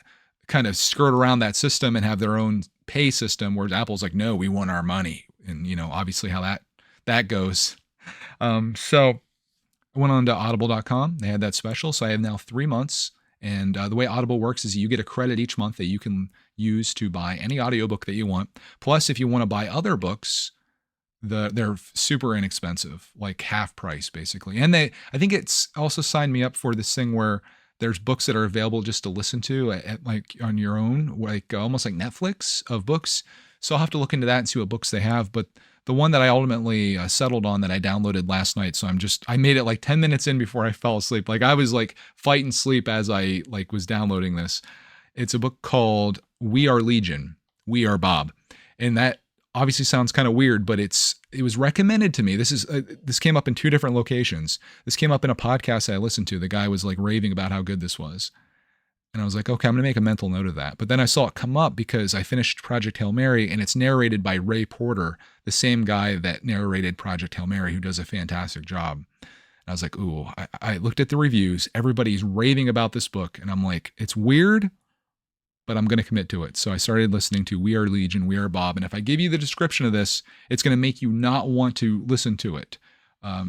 kind of skirt around that system and have their own pay system, whereas Apple's like, no, we want our money. And, obviously how that goes. So I went on to audible.com. They had that special. So I have now 3 months. And the way Audible works is you get a credit each month that you can use to buy any audiobook that you want. Plus, if you want to buy other books, they're super inexpensive, half price basically. And I think it's also signed me up for this thing where there's books that are available just to listen to at on your own, almost like Netflix of books. So I'll have to look into that and see what books they have. But the one that I ultimately settled on that I downloaded last night. So I made it 10 minutes in before I fell asleep. I was fighting sleep as I was downloading this. It's a book called We Are Legion, We Are Bob. And that obviously sounds kind of weird, but it was recommended to me. This came up in 2 different locations. This came up in a podcast I listened to. The guy was raving about how good this was. And I was like, okay, I'm going to make a mental note of that. But then I saw it come up because I finished Project Hail Mary and it's narrated by Ray Porter, the same guy that narrated Project Hail Mary, who does a fantastic job. And I was like, ooh, I looked at the reviews. Everybody's raving about this book. And I'm like, it's weird, but I'm going to commit to it. So I started listening to We Are Legion, We Are Bob. And if I give you the description of this, it's going to make you not want to listen to it.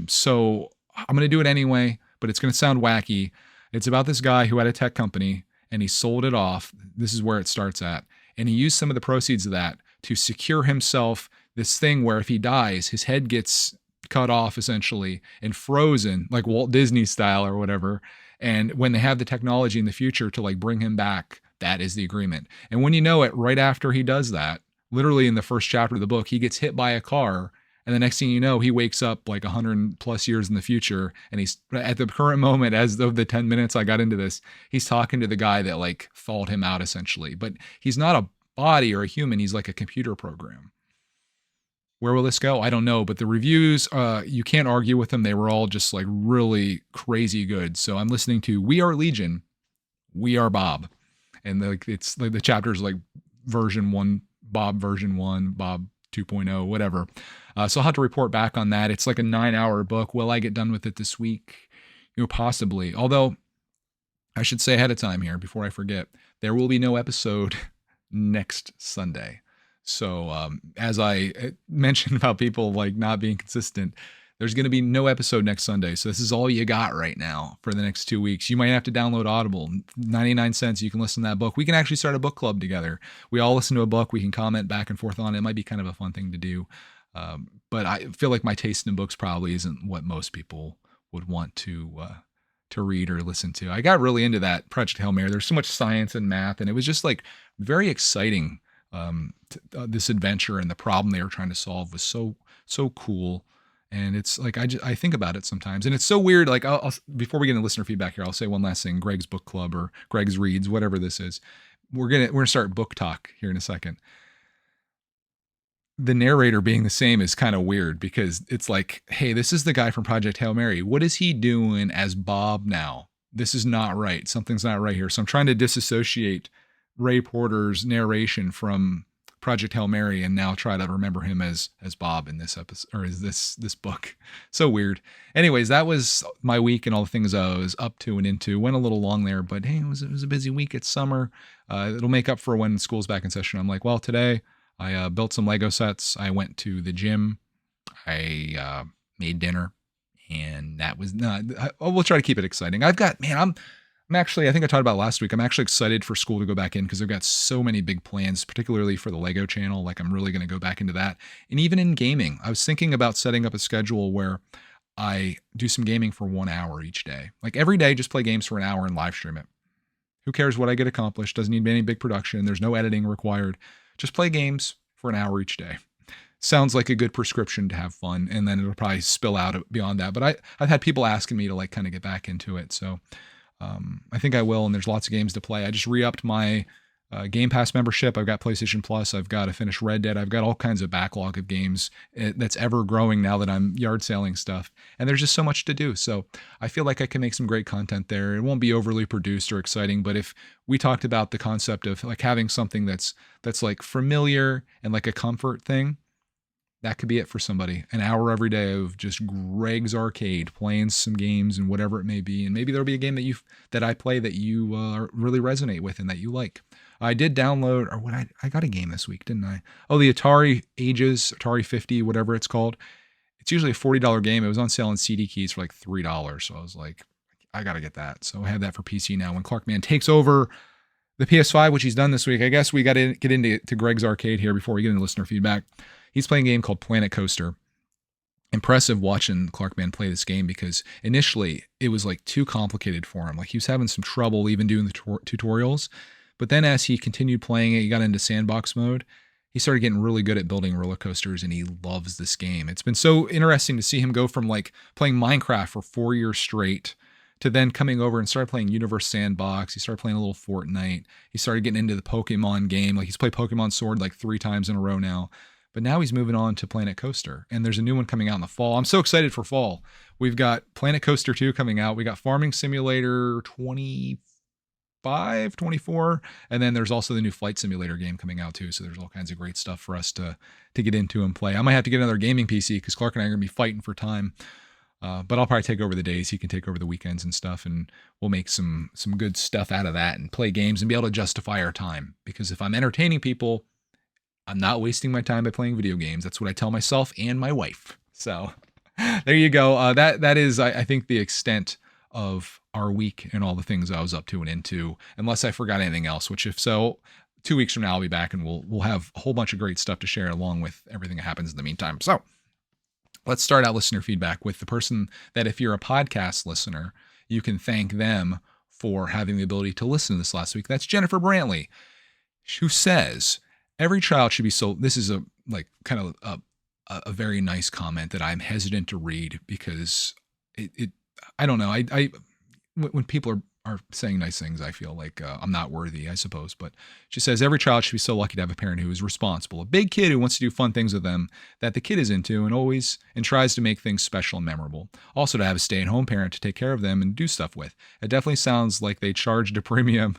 So I'm going to do it anyway, but it's going to sound wacky. It's about this guy who had a tech company and he sold it off. This is where it starts at. And he used some of the proceeds of that to secure himself this thing where if he dies, his head gets cut off essentially and frozen like Walt Disney style or whatever. And when they have the technology in the future to like bring him back, that is the agreement. And when you know it, right after he does that, literally in the first chapter of the book, he gets hit by a car. And the next thing you know, he wakes up like 100 plus years in the future. And he's at the current moment, as of the 10 minutes I got into this, he's talking to the guy that like thawed him out essentially. But he's not a body or a human. He's like a computer program. Where will this go? I don't know, but the reviews, you can't argue with them. They were all just like really crazy good. So I'm listening to We Are Legion, We Are Bob. And it's like the chapters like version 1, Bob version 1, Bob 2.0, whatever. So I'll have to report back on that. It's like a 9-hour book. Will I get done with it this week? Possibly. Although I should say ahead of time here before I forget, there will be no episode next Sunday. So as I mentioned about people like not being consistent, there's going to be no episode next Sunday. So this is all you got right now for the next 2 weeks. You might have to download Audible. 99 cents. You can listen to that book. We can actually start a book club together. We all listen to a book. We can comment back and forth on it. It might be kind of a fun thing to do. But I feel like my taste in books probably isn't what most people would want to read or listen to. I got really into that Project Hail Mary. There's so much science and math, and it was just like very exciting. This adventure and the problem they were trying to solve was so cool. And it's like, I think about it sometimes, and it's so weird. Like I'll before we get into listener feedback here, I'll say one last thing. Greg's book club or Greg's reads, whatever this is. We're going to start book talk here in a second. The narrator being the same is kind of weird because it's like, hey, this is the guy from Project Hail Mary. What is he doing as Bob now? This is not right. Something's not right here. So I'm trying to disassociate Ray Porter's narration from Project Hail Mary and now try to remember him as Bob in this episode or as this book. So weird. Anyways, that was my week and all the things I was up to and into. Went a little long there, but hey, it was a busy week. It's summer. It'll make up for when school's back in session. I'm like, well, today I built some Lego sets. I went to the gym. I made dinner, and that was not. We'll try to keep it exciting. I'm actually, I think I talked about last week, I'm actually excited for school to go back in because I've got so many big plans, particularly for the Lego channel. Like I'm really going to go back into that. And even in gaming, I was thinking about setting up a schedule where I do some gaming for 1 hour each day. Like every day, just play games for an hour and live stream it. Who cares what I get accomplished? Doesn't need any big production. There's no editing required. Just play games for an hour each day. Sounds like a good prescription to have fun. And then it'll probably spill out beyond that. But I've had people asking me to like kind of get back into it. So I think I will, and there's lots of games to play. I just re-upped my Game Pass membership. I've got PlayStation Plus. I've got to finish Red Dead. I've got all kinds of backlog of games that's ever growing now that I'm yard selling stuff. And there's just so much to do. So I feel like I can make some great content there. It won't be overly produced or exciting, but if we talked about the concept of like having something that's like familiar and like a comfort thing, that could be it for somebody. An hour every day of just Greg's Arcade, playing some games and whatever it may be. And maybe there'll be a game that I play that you really resonate with and that you like. I did download, or what I got a game this week, didn't I? Oh, the Atari Ages, Atari 50, whatever it's called. It's usually a $40 game. It was on sale in CD keys for like $3. So I was like, I got to get that. So I have that for PC now. When Clarkman takes over the PS5, which he's done this week, I guess we got to get into Greg's Arcade here before we get into listener feedback. He's playing a game called Planet Coaster. Impressive watching Clarkman play this game because initially it was like too complicated for him. Like he was having some trouble even doing the tutorials. But then as he continued playing it, he got into sandbox mode. He started getting really good at building roller coasters, and he loves this game. It's been so interesting to see him go from like playing Minecraft for 4 years straight to then coming over and started playing Universe Sandbox. He started playing a little Fortnite. He started getting into the Pokemon game. Like he's played Pokemon Sword like 3 times in a row now. But now he's moving on to Planet Coaster, and there's a new one coming out in the fall. I'm so excited for fall. We've got Planet Coaster 2 coming out. We got Farming Simulator 25, 24, and then there's also the new Flight Simulator game coming out too. So there's all kinds of great stuff for us to get into and play. I might have to get another gaming PC because Clark and I are going to be fighting for time. But I'll probably take over the days. He can take over the weekends and stuff, and we'll make some good stuff out of that and play games and be able to justify our time. Because if I'm entertaining people, I'm not wasting my time by playing video games. That's what I tell myself and my wife. So there you go. That is, I think, the extent of our week and all the things I was up to and into, unless I forgot anything else, which if so, 2 weeks from now, I'll be back and we'll have a whole bunch of great stuff to share along with everything that happens in the meantime. So let's start out listener feedback with the person that, if you're a podcast listener, you can thank them for having the ability to listen to this last week. That's Jennifer Brantley, who says, every child should be so, this is a very nice comment that I'm hesitant to read because I don't know. When people are saying nice things, I feel like I'm not worthy, I suppose. But she says, every child should be so lucky to have a parent who is responsible, a big kid who wants to do fun things with them that the kid is into and tries to make things special and memorable. Also to have a stay-at-home parent to take care of them and do stuff with. It definitely sounds like they charged a premium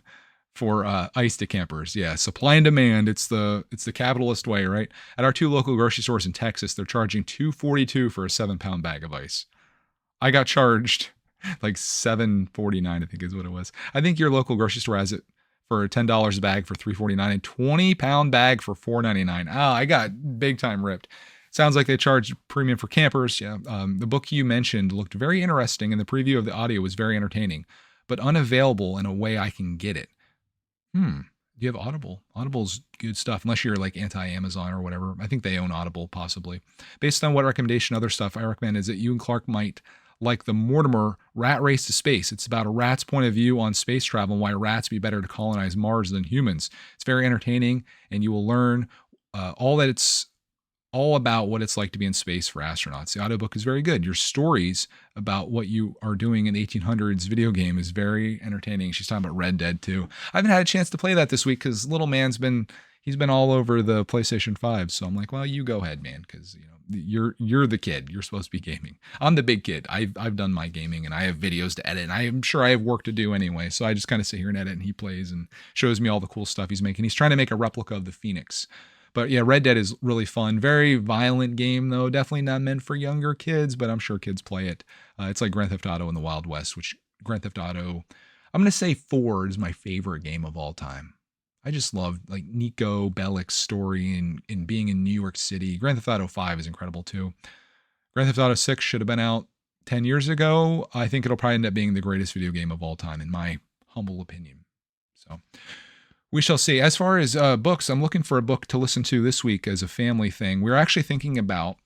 for ice to campers. Yeah, supply and demand. It's the capitalist way, right? At our 2 local grocery stores in Texas, they're charging $2.42 for a 7-pound bag of ice. I got charged like $7.49, I think is what it was. I think your local grocery store has it for $10 a bag for $3.49 and 20-pound bag for $4.99. Oh, I got big time ripped. Sounds like they charged premium for campers. Yeah. The book you mentioned looked very interesting, and the preview of the audio was very entertaining, but unavailable in a way I can get it. Do you have Audible? Audible's good stuff, unless you're like anti-Amazon or whatever. I think they own Audible, possibly. Based on what recommendation, other stuff I recommend is that you and Clark might like the Mortimer Rat Race to Space. It's about a rat's point of view on space travel and why rats be better to colonize Mars than humans. It's very entertaining, and you will learn all about what it's like to be in space for astronauts. The audiobook is very good. Your stories about what you are doing in the 1800s video game is very entertaining. She's talking about Red Dead too. I haven't had a chance to play that this week because little man's been all over the PlayStation 5. So I'm like, well, you go ahead, man, because you're the kid. You're supposed to be gaming. I'm the big kid. I've done my gaming and I have videos to edit. And I'm sure I have work to do anyway. So I just kind of sit here and edit, and he plays and shows me all the cool stuff he's making. He's trying to make a replica of the Phoenix. But yeah, Red Dead is really fun. Very violent game, though. Definitely not meant for younger kids, but I'm sure kids play it. It's like Grand Theft Auto in the Wild West, which Grand Theft Auto, I'm going to say 4 is my favorite game of all time. I just love like Nico Bellic's story and being in New York City. Grand Theft Auto 5 is incredible too. Grand Theft Auto 6 should have been out 10 years ago. I think it'll probably end up being the greatest video game of all time, in my humble opinion. So we shall see. As far as books, I'm looking for a book to listen to this week as a family thing. We're actually thinking about,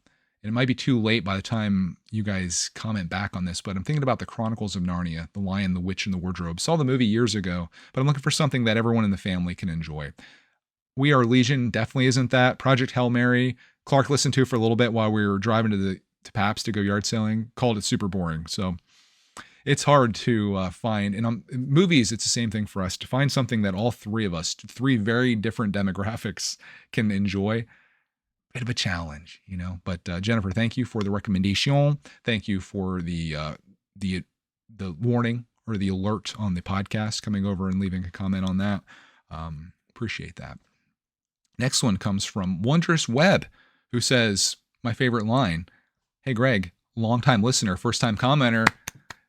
and it might be too late by the time you guys comment back on this, but I'm thinking about the Chronicles of Narnia, The Lion, the Witch, and the Wardrobe. Saw the movie years ago, but I'm looking for something that everyone in the family can enjoy. We Are Legion definitely isn't that. Project Hail Mary, Clark listened to for a little bit while we were driving to Paps to go yard sailing, called it super boring. So it's hard to find. And movies, it's the same thing for us. To find something that all 3 of us, 3 very different demographics, can enjoy, bit of a challenge, But Jennifer, thank you for the recommendation. Thank you for the warning or the alert on the podcast, coming over and leaving a comment on that. Appreciate that. Next one comes from Wondrous Web, who says, my favorite line, "Hey Greg, longtime listener, first time commenter.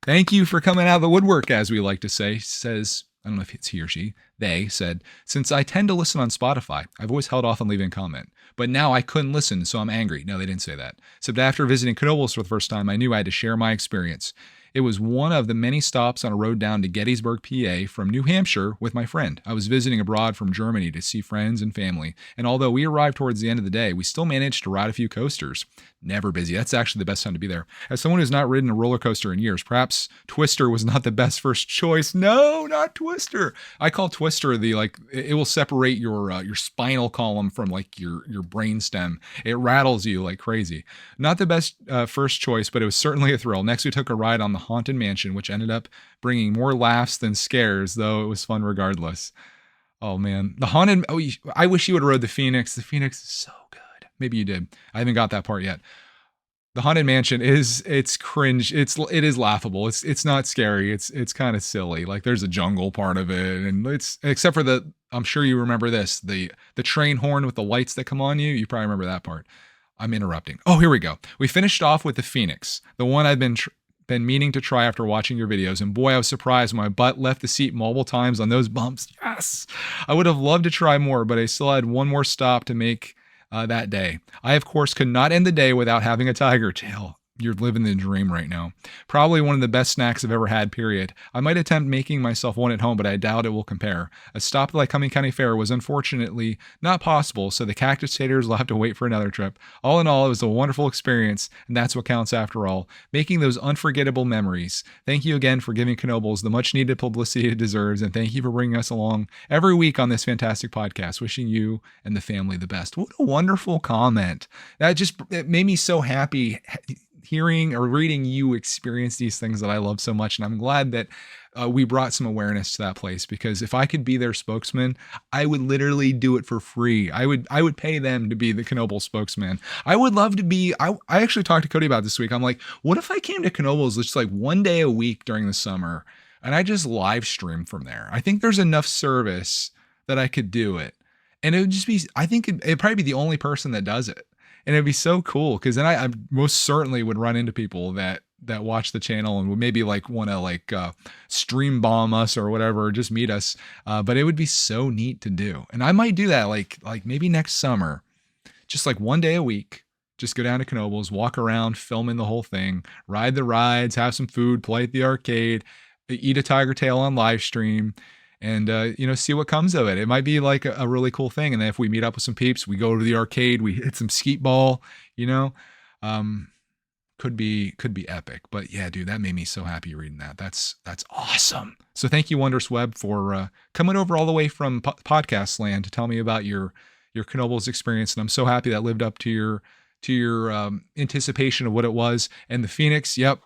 Thank you for coming out of the woodwork," as we like to say. Says, I don't know if it's he or she, they said, "Since I tend to listen on Spotify, I've always held off on leaving a comment. But now I couldn't listen, so I'm angry." No, they didn't say that. Except after visiting Knoebels for the first time, I knew I had to share my experience. It was one of the many stops on a road down to Gettysburg, PA from New Hampshire with my friend. I was visiting abroad from Germany to see friends and family, and although we arrived towards the end of the day, we still managed to ride a few coasters. Never busy. That's actually the best time to be there. As someone who's not ridden a roller coaster in years, perhaps Twister was not the best first choice. No, not Twister. I call Twister it will separate your spinal column from like your brain stem. It rattles you like crazy. Not the best first choice, but it was certainly a thrill. Next, we took a ride on the Haunted Mansion, which ended up bringing more laughs than scares, though it was fun regardless. Oh man, the Haunted. Oh, I wish you would have rode the Phoenix. The Phoenix is so good. Maybe you did. I haven't got that part yet. The Haunted Mansion it's cringe. It is laughable. It's not scary. It's kind of silly. Like there's a jungle part of it, and it's except for I'm sure you remember this, the train horn with the lights that come on you. You probably remember that part. I'm interrupting. Oh, here we go. We finished off with the Phoenix, the one I've been meaning to try after watching your videos, and boy, I was surprised when my butt left the seat multiple times on those bumps. Yes! I would have loved to try more, but I still had one more stop to make that day. I, of course, could not end the day without having a tiger tail. You're living the dream right now. Probably one of the best snacks I've ever had, period. I might attempt making myself one at home, but I doubt it will compare. A stop at Lycoming County Fair was unfortunately not possible, so the cactus taters will have to wait for another trip. All in all, it was a wonderful experience, and that's what counts after all. Making those unforgettable memories. Thank you again for giving Knoebels the much needed publicity it deserves, and thank you for bringing us along every week on this fantastic podcast. Wishing you and the family the best. What a wonderful comment. It made me so happy hearing or reading you experience these things that I love so much. And I'm glad that we brought some awareness to that place, because if I could be their spokesman, I would literally do it for free. I would pay them to be the Knoebels spokesman. I would love to be, I actually talked to Cody about this week. I'm like, what if I came to Knoebels just like one day a week during the summer and I just live stream from there? I think there's enough service that I could do it. And it would just be, I think it'd probably be the only person that does it. And it'd be so cool, because then I most certainly would run into people that watch the channel and would maybe like want to stream bomb us or whatever, or just meet us. But it would be so neat to do. And I might do that like maybe next summer, just like one day a week, just go down to Knoebels, walk around, filming the whole thing, ride the rides, have some food, play at the arcade, eat a tiger tail on live stream, and, see what comes of it. It might be like a really cool thing. And then if we meet up with some peeps, we go to the arcade, we hit some skeet ball, could be epic. But yeah, dude, that made me so happy reading that. That's awesome. So thank you, Wondrous Web, for coming over all the way from podcast land to tell me about your Knoebels experience. And I'm so happy that lived up to your anticipation of what it was. And the Phoenix, yep,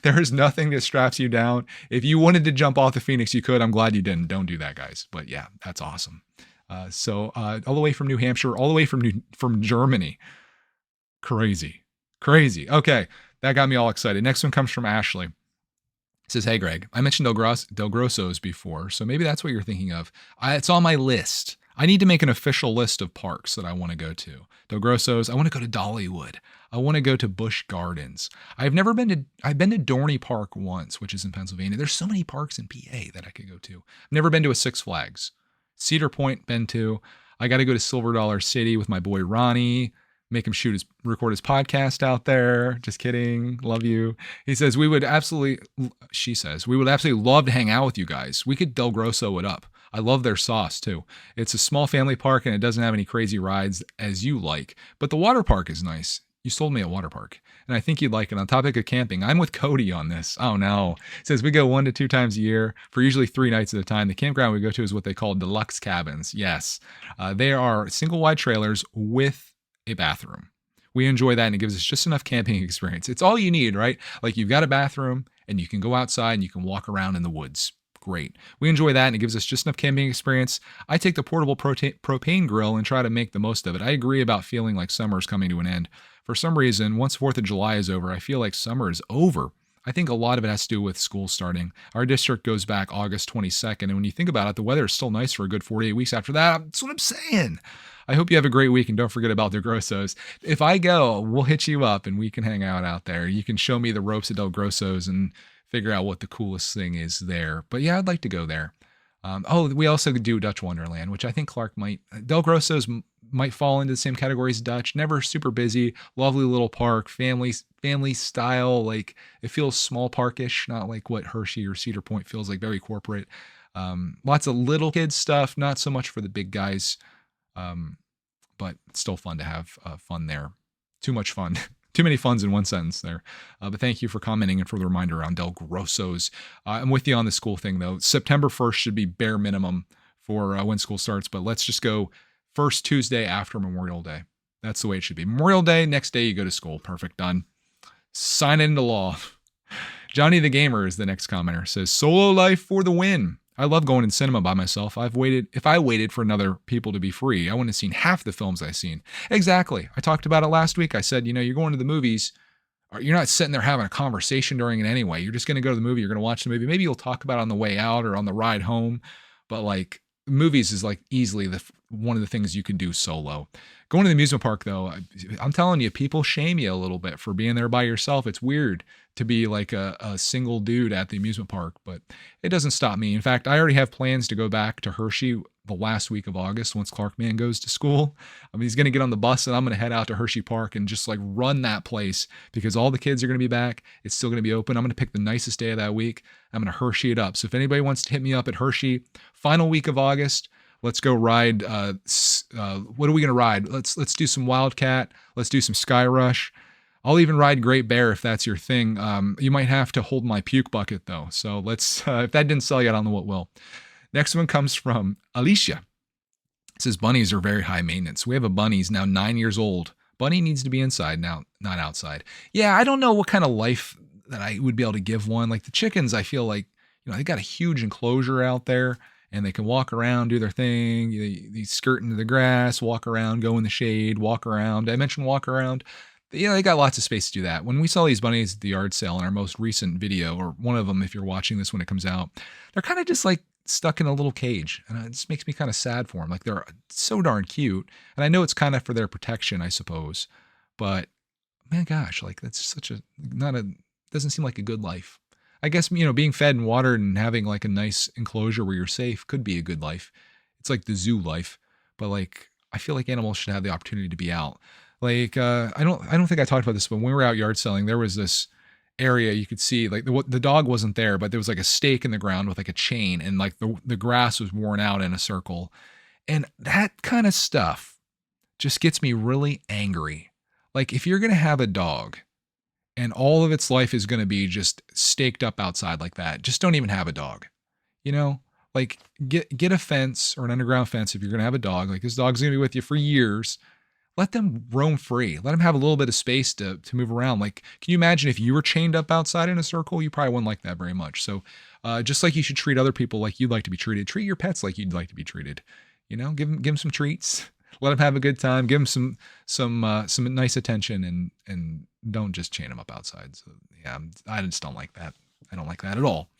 there is nothing that straps you down. If you wanted to jump off the Phoenix, you could. I'm glad you didn't. Don't do that, guys. But yeah, that's awesome. So all the way from New Hampshire, all the way from Germany. Crazy. Okay, that got me all excited. Next one comes from Ashley. It says, hey, Greg, I mentioned Del Grosso's before, so maybe that's what you're thinking of. It's on my list. I need to make an official list of parks that I want to go to. Del Grosso's, I want to go to Dollywood. I want to go to Busch Gardens. I've been to Dorney Park once, which is in Pennsylvania. There's so many parks in PA that I could go to. I've never been to a Six Flags. Cedar Point, been to. I got to go to Silver Dollar City with my boy Ronnie. Make him record his podcast out there. Just kidding. Love you. She says, we would absolutely love to hang out with you guys. We could Del Grosso it up. I love their sauce too. It's a small family park and it doesn't have any crazy rides as you like, but the water park is nice. You sold me a water park and I think you'd like it. On topic of camping, I'm with Cody on this. Oh no. It says we go 1 to 2 times a year for usually 3 nights at a time. The campground we go to is what they call deluxe cabins. Yes. They are single wide trailers with a bathroom. We enjoy that and it gives us just enough camping experience. It's all you need, right? Like you've got a bathroom and you can go outside and you can walk around in the woods. Great. We enjoy that and it gives us just enough camping experience. I take the portable propane grill and try to make the most of it. I agree about feeling like summer is coming to an end. For some reason, once 4th of July is over, I feel like summer is over. I think a lot of it has to do with school starting. Our district goes back August 22nd. And when you think about it, the weather is still nice for a good 48 weeks after that. That's what I'm saying. I hope you have a great week and don't forget about Del Grosso's. If I go, we'll hit you up and we can hang out there. You can show me the ropes at Del Grosso's and figure out what the coolest thing is there. But yeah, I'd like to go there. We also could do Dutch Wonderland, which I think Clark might. Del Grosso's might fall into the same category as Dutch. Never super busy, lovely little park, family style. Like it feels small parkish, not like what Hershey or Cedar Point feels like, very corporate. Lots of little kids stuff, not so much for the big guys, but it's still fun to have fun there. Too much fun. Too many funs in one sentence there. But thank you for commenting and for the reminder on Del Grosso's. I'm with you on the school thing, though. September 1st should be bare minimum for when school starts. But let's just go first Tuesday after Memorial Day. That's the way it should be. Memorial Day, next day you go to school. Perfect, done. Sign it into law. Johnny the Gamer is the next commenter. Says, solo life for the win. I love going in cinema by myself. If I waited for another people to be free, I wouldn't have seen half the films I've seen. Exactly. I talked about it last week. I said, you're going to the movies. You're not sitting there having a conversation during it anyway. You're just going to go to the movie. You're going to watch the movie. Maybe you'll talk about it on the way out or on the ride home. But like movies is like easily one of the things you can do solo. Going to the amusement park, though, I'm telling you, people shame you a little bit for being there by yourself. It's weird to be like a single dude at the amusement park, but it doesn't stop me. In fact, I already have plans to go back to Hershey the last week of August once Clark Man goes to school. I mean, he's going to get on the bus and I'm going to head out to Hershey Park and just like run that place because all the kids are going to be back. It's still going to be open. I'm going to pick the nicest day of that week. I'm going to Hershey it up. So if anybody wants to hit me up at Hershey, final week of August, let's go ride. What are we going to ride? Let's do some Wildcat. Let's do some Sky Rush. I'll even ride Great Bear if that's your thing. You might have to hold my puke bucket though. So let's, if that didn't sell you, I don't know what will. Next one comes from Alicia. It says bunnies are very high maintenance. We have a bunny. He's now 9 years old. Bunny needs to be inside now, not outside. Yeah, I don't know what kind of life that I would be able to give one. Like the chickens, I feel like, they got a huge enclosure out there and they can walk around, do their thing. They skirt into the grass, walk around, go in the shade, walk around. Did I mention walk around? They got lots of space to do that. When we saw these bunnies at the yard sale in our most recent video, or one of them if you're watching this when it comes out, they're kind of just like stuck in a little cage. And it just makes me kind of sad for them. Like they're so darn cute. And I know it's kind of for their protection, I suppose. But man, gosh, like that's such doesn't seem like a good life. I guess, being fed and watered and having like a nice enclosure where you're safe could be a good life. It's like the zoo life. But like, I feel like animals should have the opportunity to be out. Like, I don't think I talked about this, but when we were out yard selling, there was this area you could see, like the dog wasn't there, but there was like a stake in the ground with like a chain, and like the grass was worn out in a circle. And that kind of stuff just gets me really angry. Like if you're going to have a dog and all of its life is going to be just staked up outside like that, just don't even have a dog, like get a fence or an underground fence. If you're going to have a dog, like this dog's going to be with you for years, let them roam free. Let them have a little bit of space to move around. Like, can you imagine if you were chained up outside in a circle? You probably wouldn't like that very much. So just like you should treat other people like you'd like to be treated, treat your pets like you'd like to be treated. Give them some treats. Let them have a good time. Give them some nice attention, and don't just chain them up outside. So yeah, I just don't like that. I don't like that at all.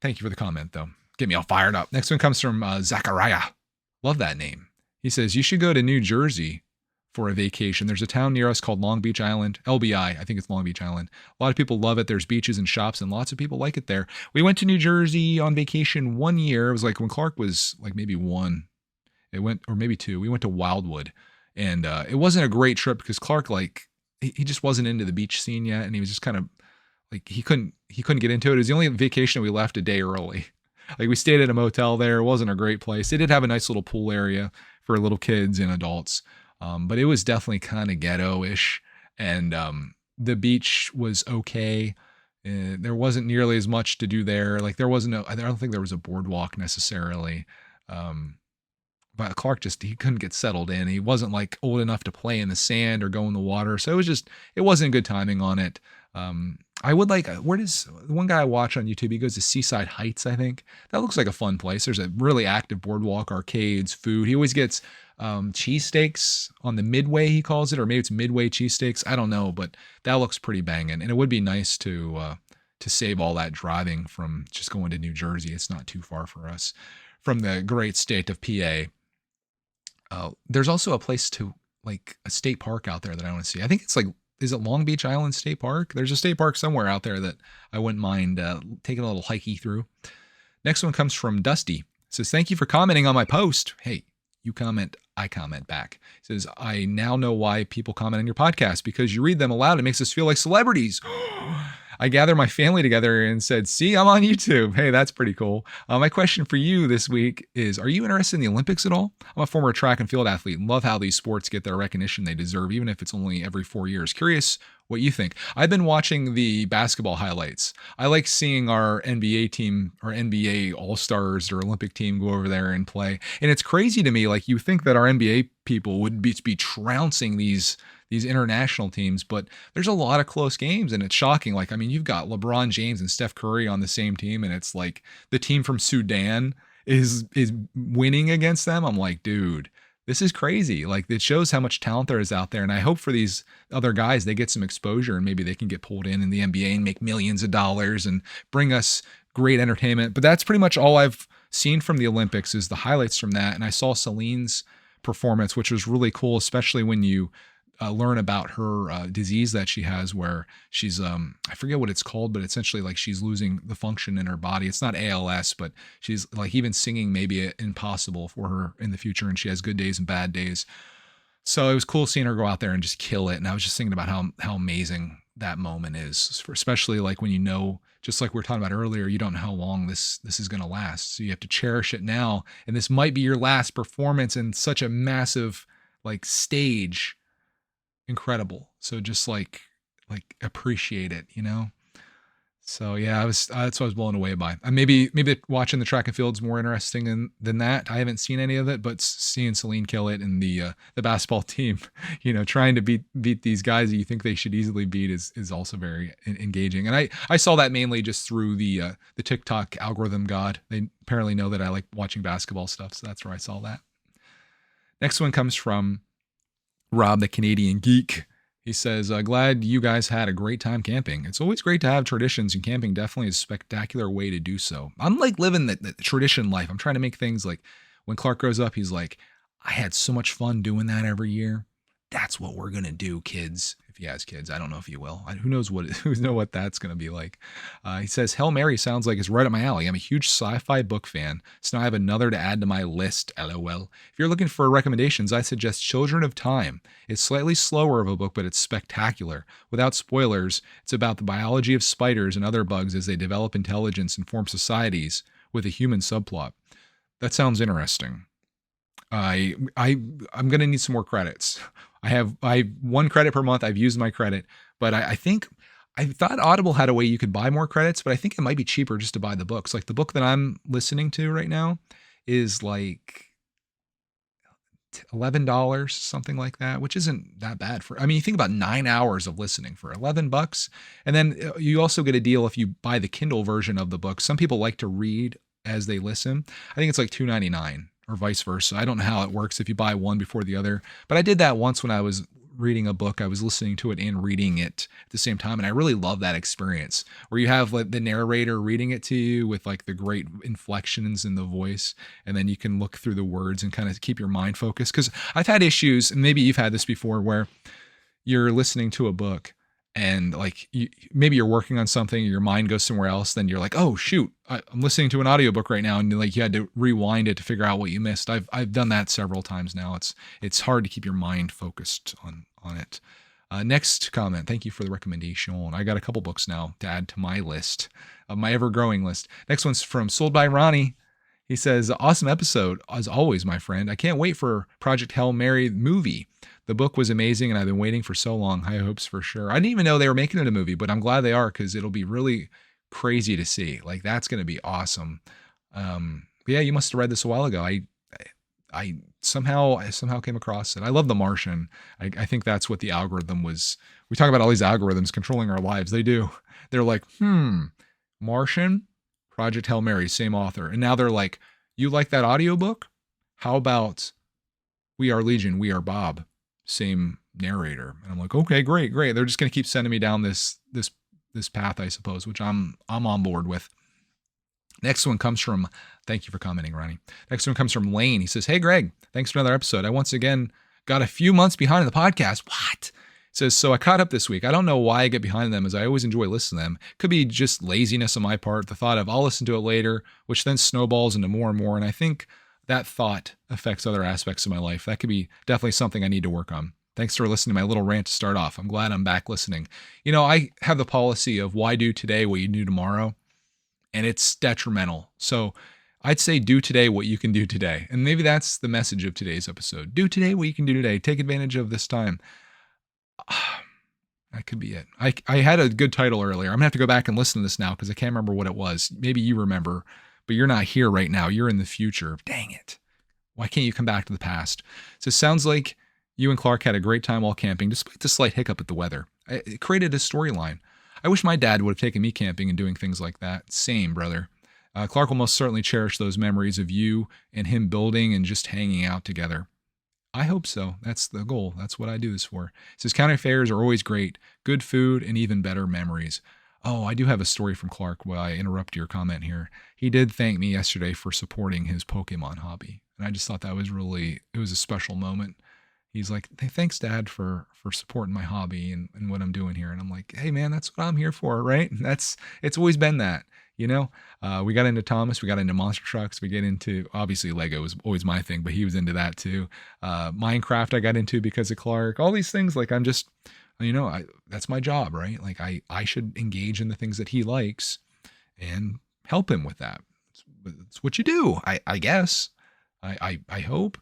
Thank you for the comment though. Get me all fired up. Next one comes from Zachariah. Love that name. He says, you should go to New Jersey for a vacation. There's a town near us called Long Beach Island, LBI. I think it's Long Beach Island. A lot of people love it. There's beaches and shops and lots of people like it there. We went to New Jersey on vacation one year. It was like when Clark was like maybe one. Or maybe two. We went to Wildwood, and it wasn't a great trip because Clark, like, he just wasn't into the beach scene yet, and he was just kind of like he couldn't get into it. It was the only vacation we left a day early. Like we stayed at a motel there. It wasn't a great place. It did have a nice little pool area for little kids and adults. But it was definitely kind of ghetto-ish, and the beach was okay. There wasn't nearly as much to do there. Like I don't think there was a boardwalk necessarily. But Clark he couldn't get settled in. He wasn't like old enough to play in the sand or go in the water. So it wasn't good timing on it. I would like, where does one guy I watch on YouTube, he goes to Seaside Heights, I think. That looks like a fun place. There's a really active boardwalk, arcades, food. He always gets cheesesteaks on the Midway, he calls it, or maybe it's Midway cheesesteaks. I don't know, but that looks pretty banging. And it would be nice to save all that driving from just going to New Jersey. It's not too far for us from the great state of PA. There's also a place like a state park out there that I want to see. I think it's like, is it Long Beach Island State Park? There's a state park somewhere out there that I wouldn't mind taking a little hikey through. Next one comes from Dusty. It says, thank you for commenting on my post. Hey, you comment, I comment back. It says, I now know why people comment on your podcast, because you read them aloud. It makes us feel like celebrities. I gathered my family together and said, see, I'm on YouTube. Hey, that's pretty cool. My question for you this week is, are you interested in the Olympics at all? I'm a former track and field athlete and love how these sports get their recognition they deserve, even if it's only every 4 years. Curious what you think. I've been watching the basketball highlights. I like seeing our NBA team, our NBA All-Stars or Olympic team go over there and play. And it's crazy to me, like you think that our NBA people would be trouncing these international teams, but there's a lot of close games, and it's shocking. Like, I mean, you've got LeBron James and Steph Curry on the same team, and it's like the team from Sudan is winning against them. I'm like, dude, this is crazy. Like, it shows how much talent there is out there, and I hope for these other guys, they get some exposure, and maybe they can get pulled in the NBA and make millions of dollars and bring us great entertainment. But that's pretty much all I've scene from the Olympics is the highlights from that. And I saw Celine's performance, which was really cool, especially when you learn about her disease that she has, where she's I forget what it's called, but essentially like she's losing the function in her body. It's not ALS, but she's like even singing maybe impossible for her in the future, and she has good days and bad days. So it was cool seeing her go out there and just kill it. And I was just thinking about how amazing that moment is, especially like when just like we were talking about earlier, you don't know how long this is going to last. So you have to cherish it now. And this might be your last performance in such a massive like stage. Incredible. So just like appreciate it, So yeah, that's what I was blown away by. Maybe watching the track and field is more interesting than that. I haven't seen any of it, but seeing Celine kill it and the basketball team, trying to beat these guys that you think they should easily beat is also very engaging. And I saw that mainly just through the TikTok algorithm god. They apparently know that I like watching basketball stuff, so that's where I saw that. Next one comes from Rob, the Canadian geek. He says, glad you guys had a great time camping. It's always great to have traditions, and camping definitely is a spectacular way to do so. I'm like living the tradition life. I'm trying to make things like when Clark grows up, he's like, I had so much fun doing that every year. That's what we're going to do, kids. If he has kids, I don't know if he will. Who knows what that's going to be like. He says, Hail Mary sounds like it's right up my alley. I'm a huge sci-fi book fan, so now I have another to add to my list, LOL. If you're looking for recommendations, I suggest Children of Time. It's slightly slower of a book, but it's spectacular. Without spoilers, it's about the biology of spiders and other bugs as they develop intelligence and form societies with a human subplot. That sounds interesting. I'm going to need some more credits. I have 1 credit per month. I've used my credit, but I thought Audible had a way you could buy more credits, but I think it might be cheaper just to buy the books. Like the book that I'm listening to right now is like $11, something like that, which isn't that bad you think about 9 hours of listening for $11. And then you also get a deal if you buy the Kindle version of the book. Some people like to read as they listen. I think it's like $2.99. Or vice versa. I don't know how it works if you buy one before the other, but I did that once when I was reading a book. I was listening to it and reading it at the same time, and I really love that experience where you have like the narrator reading it to you with like the great inflections in the voice, and then you can look through the words and kind of keep your mind focused. Because I've had issues, and maybe you've had this before, where you're listening to a book and like maybe you're working on something, your mind goes somewhere else, then you're like, oh shoot, I'm listening to an audiobook right now, and like you had to rewind it to figure out what you missed. I've done that several times now. It's hard to keep your mind focused on it. Next comment. Thank you for the recommendation. I got a couple books now to add to my list, my ever-growing list. Next one's from Sold by Ronnie. He says, awesome episode as always, my friend. I can't wait for Project Hail Mary movie. The book was amazing, and I've been waiting for so long. High hopes for sure. I didn't even know they were making it a movie, but I'm glad they are, because it'll be really crazy to see. Like that's going to be awesome. Yeah, you must have read this a while ago. I somehow came across it. I love The Martian. I think that's what the algorithm was. We talk about all these algorithms controlling our lives. They do. They're like, Martian, Project Hail Mary, same author. And now they're like, you like that audiobook? How about We Are Legion, We Are Bob? Same narrator. And I'm like, okay, great. They're just going to keep sending me down this path, I suppose, which I'm on board with. Next one comes from, thank you for commenting, Ronnie. Next one comes from Lane. He says, hey, Greg, thanks for another episode. I once again got a few months behind in the podcast. What? He says, so I caught up this week. I don't know why I get behind them, as I always enjoy listening to them. Could be just laziness on my part, the thought of I'll listen to it later, which then snowballs into more and more. And I think that thought affects other aspects of my life. That could be definitely something I need to work on. Thanks for listening to my little rant to start off. I'm glad I'm back listening. I have the policy of why do today what you do tomorrow, and it's detrimental. So I'd say do today what you can do today. And maybe that's the message of today's episode. Do today what you can do today. Take advantage of this time. That could be it. I had a good title earlier. I'm going to have to go back and listen to this now because I can't remember what it was. Maybe you remember, but you're not here right now. You're in the future. Dang it. Why can't you come back to the past? So it sounds like you and Clark had a great time while camping, despite the slight hiccup at the weather. It created a storyline. I wish my dad would have taken me camping and doing things like that. Same, brother. Clark will most certainly cherish those memories of you and him building and just hanging out together. I hope so. That's the goal. That's what I do this for. It says county fairs are always great. Good food and even better memories. Oh, I do have a story from Clark while I interrupt your comment here. He did thank me yesterday for supporting his Pokemon hobby. And I just thought that was really, it was a special moment. He's like, hey, thanks, Dad, for supporting my hobby and what I'm doing here. And I'm like, hey, man, that's what I'm here for, right? And it's always been that, you know? We got into Thomas, we got into monster trucks, we get into, obviously, Lego was always my thing, but he was into that too. Minecraft, I got into because of Clark. All these things, like, I'm just, that's my job, right? Like, I should engage in the things that he likes and help him with that. It's what you do, I guess. I hope.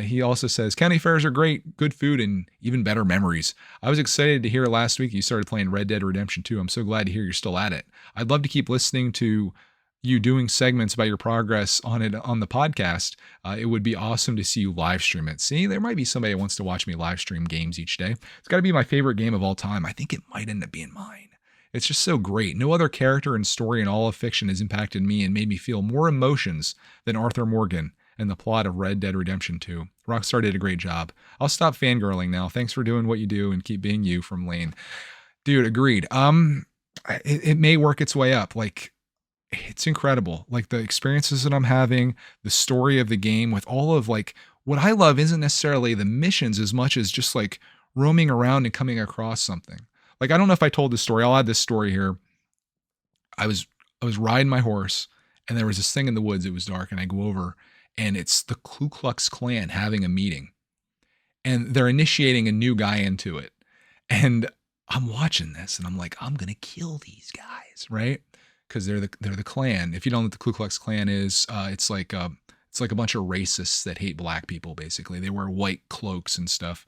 He also says, county fairs are great, good food, and even better memories. I was excited to hear last week you started playing Red Dead Redemption 2. I'm so glad to hear you're still at it. I'd love to keep listening to you doing segments about your progress on it on the podcast. It would be awesome to see you live stream it. See, there might be somebody that wants to watch me live stream games each day. It's got to be my favorite game of all time. I think it might end up being mine. It's just so great. No other character and story in all of fiction has impacted me and made me feel more emotions than Arthur Morgan and the plot of Red Dead Redemption 2. Rockstar did a great job. I'll stop fangirling now. Thanks for doing what you do and keep being you from Lane. Dude, agreed. It may work its way up. Like, it's incredible. Like, the experiences that I'm having, the story of the game with all of, like, what I love isn't necessarily the missions as much as just like roaming around and coming across something. Like, I don't know if I told this story. I'll add this story here. I was riding my horse and there was this thing in the woods. It was dark and I go over and it's the Ku Klux Klan having a meeting and they're initiating a new guy into it. And I'm watching this and I'm like, I'm going to kill these guys, right? Because they're the Klan. If you don't know what the Ku Klux Klan is, it's like a bunch of racists that hate black people, basically. They wear white cloaks and stuff.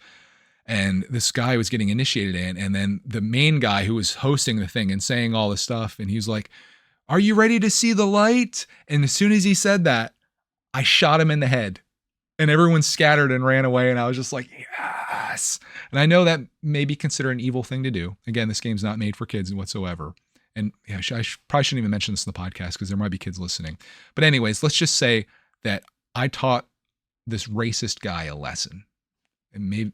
And this guy was getting initiated in, and then the main guy who was hosting the thing and saying all this stuff, and he was like, are you ready to see the light? And as soon as he said that, I shot him in the head. And everyone scattered and ran away, and I was just like, yes. And I know that may be considered an evil thing to do. Again, this game's not made for kids whatsoever. And yeah, I probably shouldn't even mention this in the podcast because there might be kids listening. But anyways, let's just say that I taught this racist guy a lesson. And maybe,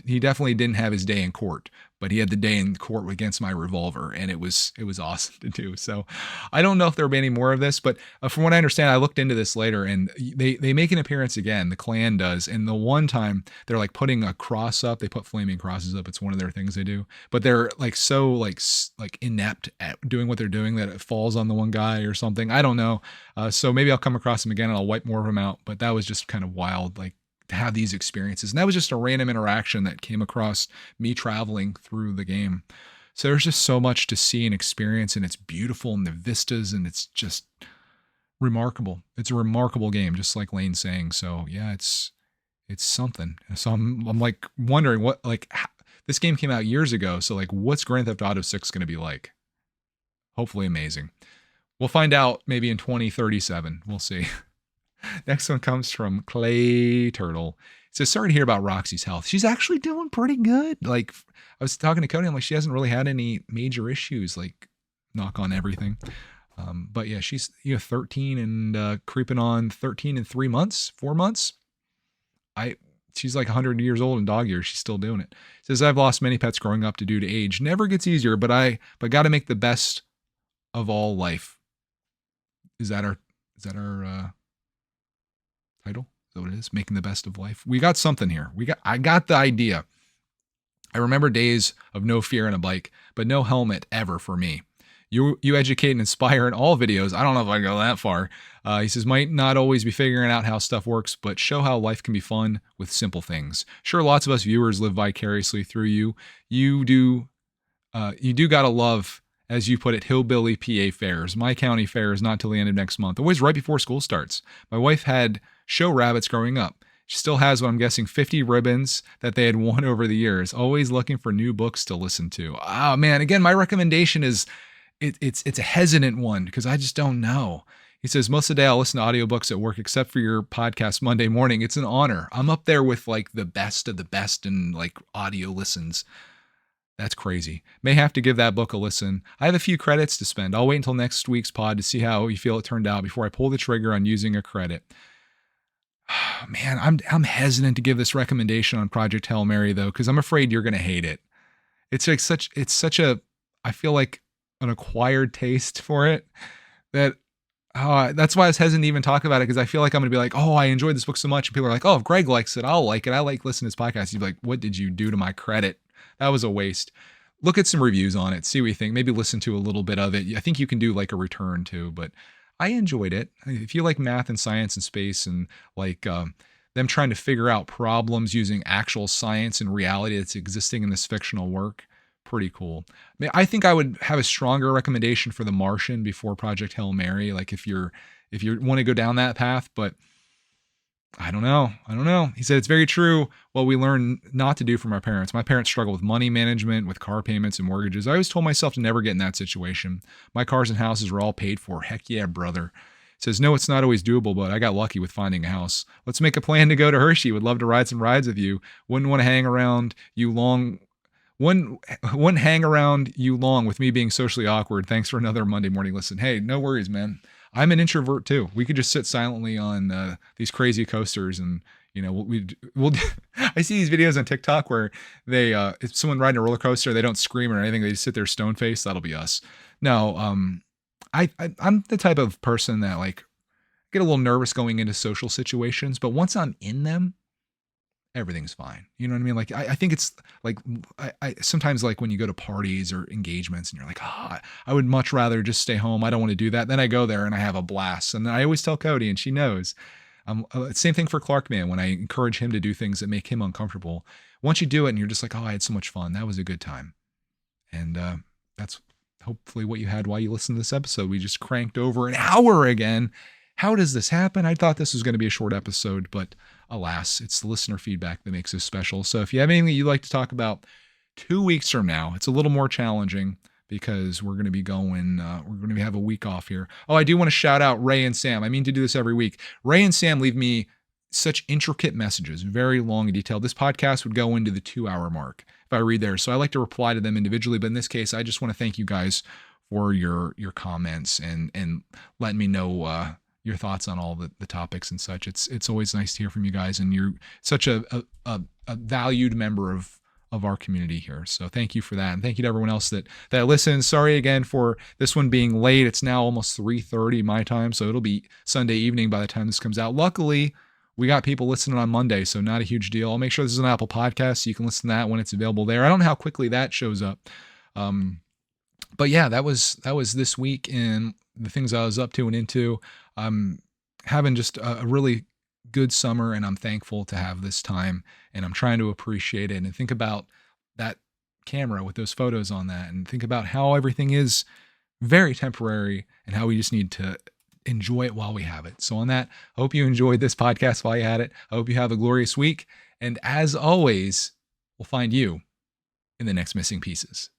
he definitely didn't have his day in court, but he had the day in court against my revolver, and it was awesome to do. So I don't know if there'll be any more of this, but from what I understand, I looked into this later, and they make an appearance again. The Klan does, and the one time they're like putting a cross up, they put flaming crosses up. It's one of their things they do, but they're like so like inept at doing what they're doing that it falls on the one guy or something. I don't know. So maybe I'll come across them again and I'll wipe more of them out. But that was just kind of wild, like, to have these experiences. And that was just a random interaction that came across me traveling through the game. So there's just so much to see and experience, and it's beautiful, and the vistas, and it's just remarkable. It's a remarkable game, just like Lane's saying. So yeah, it's something. So I'm like wondering what, like, this game came out years ago. So like, what's Grand Theft Auto 6 going to be like? Hopefully amazing. We'll find out maybe in 2037. We'll see. Next one comes from Clay Turtle. It says, sorry to hear about Roxy's health. She's actually doing pretty good. Like, I was talking to Cody, I'm like, she hasn't really had any major issues, like, knock on everything. But yeah, she's 13 and creeping on 13 in 3 months, 4 months. She's like 100 years old in dog years. She's still doing it. It says, I've lost many pets growing up due to age. Never gets easier, but got to make the best of all life. Is that our title? Is that what it is? Making the best of life. We got something here. I got the idea. I remember days of no fear on a bike, but no helmet ever for me. You educate and inspire in all videos. I don't know if I go that far. He says, might not always be figuring out how stuff works, but show how life can be fun with simple things. Sure, lots of us viewers live vicariously through you. You do gotta love, as you put it, hillbilly PA fairs. My county fair is not till the end of next month, always right before school starts. My wife had show rabbits growing up. She still has what I'm guessing 50 ribbons that they had won over the years. Always looking for new books to listen to. Oh man, again, my recommendation is it's a hesitant one because I just don't know. He says, most of the day I'll listen to audiobooks at work except for your podcast Monday morning. It's an honor. I'm up there with like the best of the best in like audio listens. That's crazy. May have to give that book a listen. I have a few credits to spend. I'll wait until next week's pod to see how you feel it turned out before I pull the trigger on using a credit. Man, I'm hesitant to give this recommendation on Project Hail Mary though, because I'm afraid you're going to hate it. It's like such a, I feel like an acquired taste for it that that's why I was hesitant to even talk about it, because I feel like I'm going to be like, oh, I enjoyed this book so much. And people are like, oh, if Greg likes it, I'll like it. I like listening to his podcast. You'd be like, what did you do to my credit? That was a waste. Look at some reviews on it. See what you think. Maybe listen to a little bit of it. I think you can do like a return too, but I enjoyed it. If you like math and science and space and like them trying to figure out problems using actual science and reality that's existing in this fictional work, pretty cool. I think I would have a stronger recommendation for The Martian before Project Hail Mary. Like if you want to go down that path, but I don't know. He said it's very true what we learn not to do from our parents. My parents struggle with money management, with car payments and mortgages. I always told myself to never get in that situation. My cars and houses were all paid for. Heck yeah, brother. He says, no, it's not always doable, but I got lucky with finding a house. Let's make a plan to go to Hershey. Would love to ride some rides with you. Wouldn't want to hang around you long. Wouldn't hang around you long with me being socially awkward. Thanks for another Monday morning listen. Hey, no worries, man. I'm an introvert too. We could just sit silently on these crazy coasters, and we'll I see these videos on TikTok where they if someone riding a roller coaster, they don't scream or anything. They just sit there stone faced. That'll be us. No, I'm the type of person that like get a little nervous going into social situations, but once I'm in them, everything's fine. You know what I mean? Like, I think it's like, I sometimes like when you go to parties or engagements and you're like, I would much rather just stay home. I don't want to do that. Then I go there and I have a blast. And I always tell Cody, and she knows, same thing for Clark, man, when I encourage him to do things that make him uncomfortable. Once you do it and you're just like, oh, I had so much fun. That was a good time. And that's hopefully what you had while you listened to this episode. We just cranked over an hour again. How does this happen? I thought this was going to be a short episode, but alas, it's the listener feedback that makes this special. So if you have anything that you'd like to talk about 2 weeks from now, it's a little more challenging because we're going to be going, we're going to have a week off here. Oh, I do want to shout out Ray and Sam. I mean to do this every week. Ray and Sam leave me such intricate messages, very long and detailed. This podcast would go into the 2-hour mark if I read there. So I like to reply to them individually, but in this case, I just want to thank you guys for your comments and letting me know, your thoughts on all the topics and such. It's always nice to hear from you guys, and you're such a valued member of our community here. So thank you for that. And thank you to everyone else that listens. Sorry again for this one being late. It's now almost 3:30 my time. So it'll be Sunday evening by the time this comes out. Luckily, we got people listening on Monday, so not a huge deal. I'll make sure this is an Apple podcast so you can listen to that when it's available there. I don't know how quickly that shows up. But yeah, that was this week in the things I was up to and into. I'm having just a really good summer, and I'm thankful to have this time, and I'm trying to appreciate it and think about that camera with those photos on that, and think about how everything is very temporary and how we just need to enjoy it while we have it. So on that, I hope you enjoyed this podcast while you had it. I hope you have a glorious week. And as always, we'll find you in the next Missing Pieces.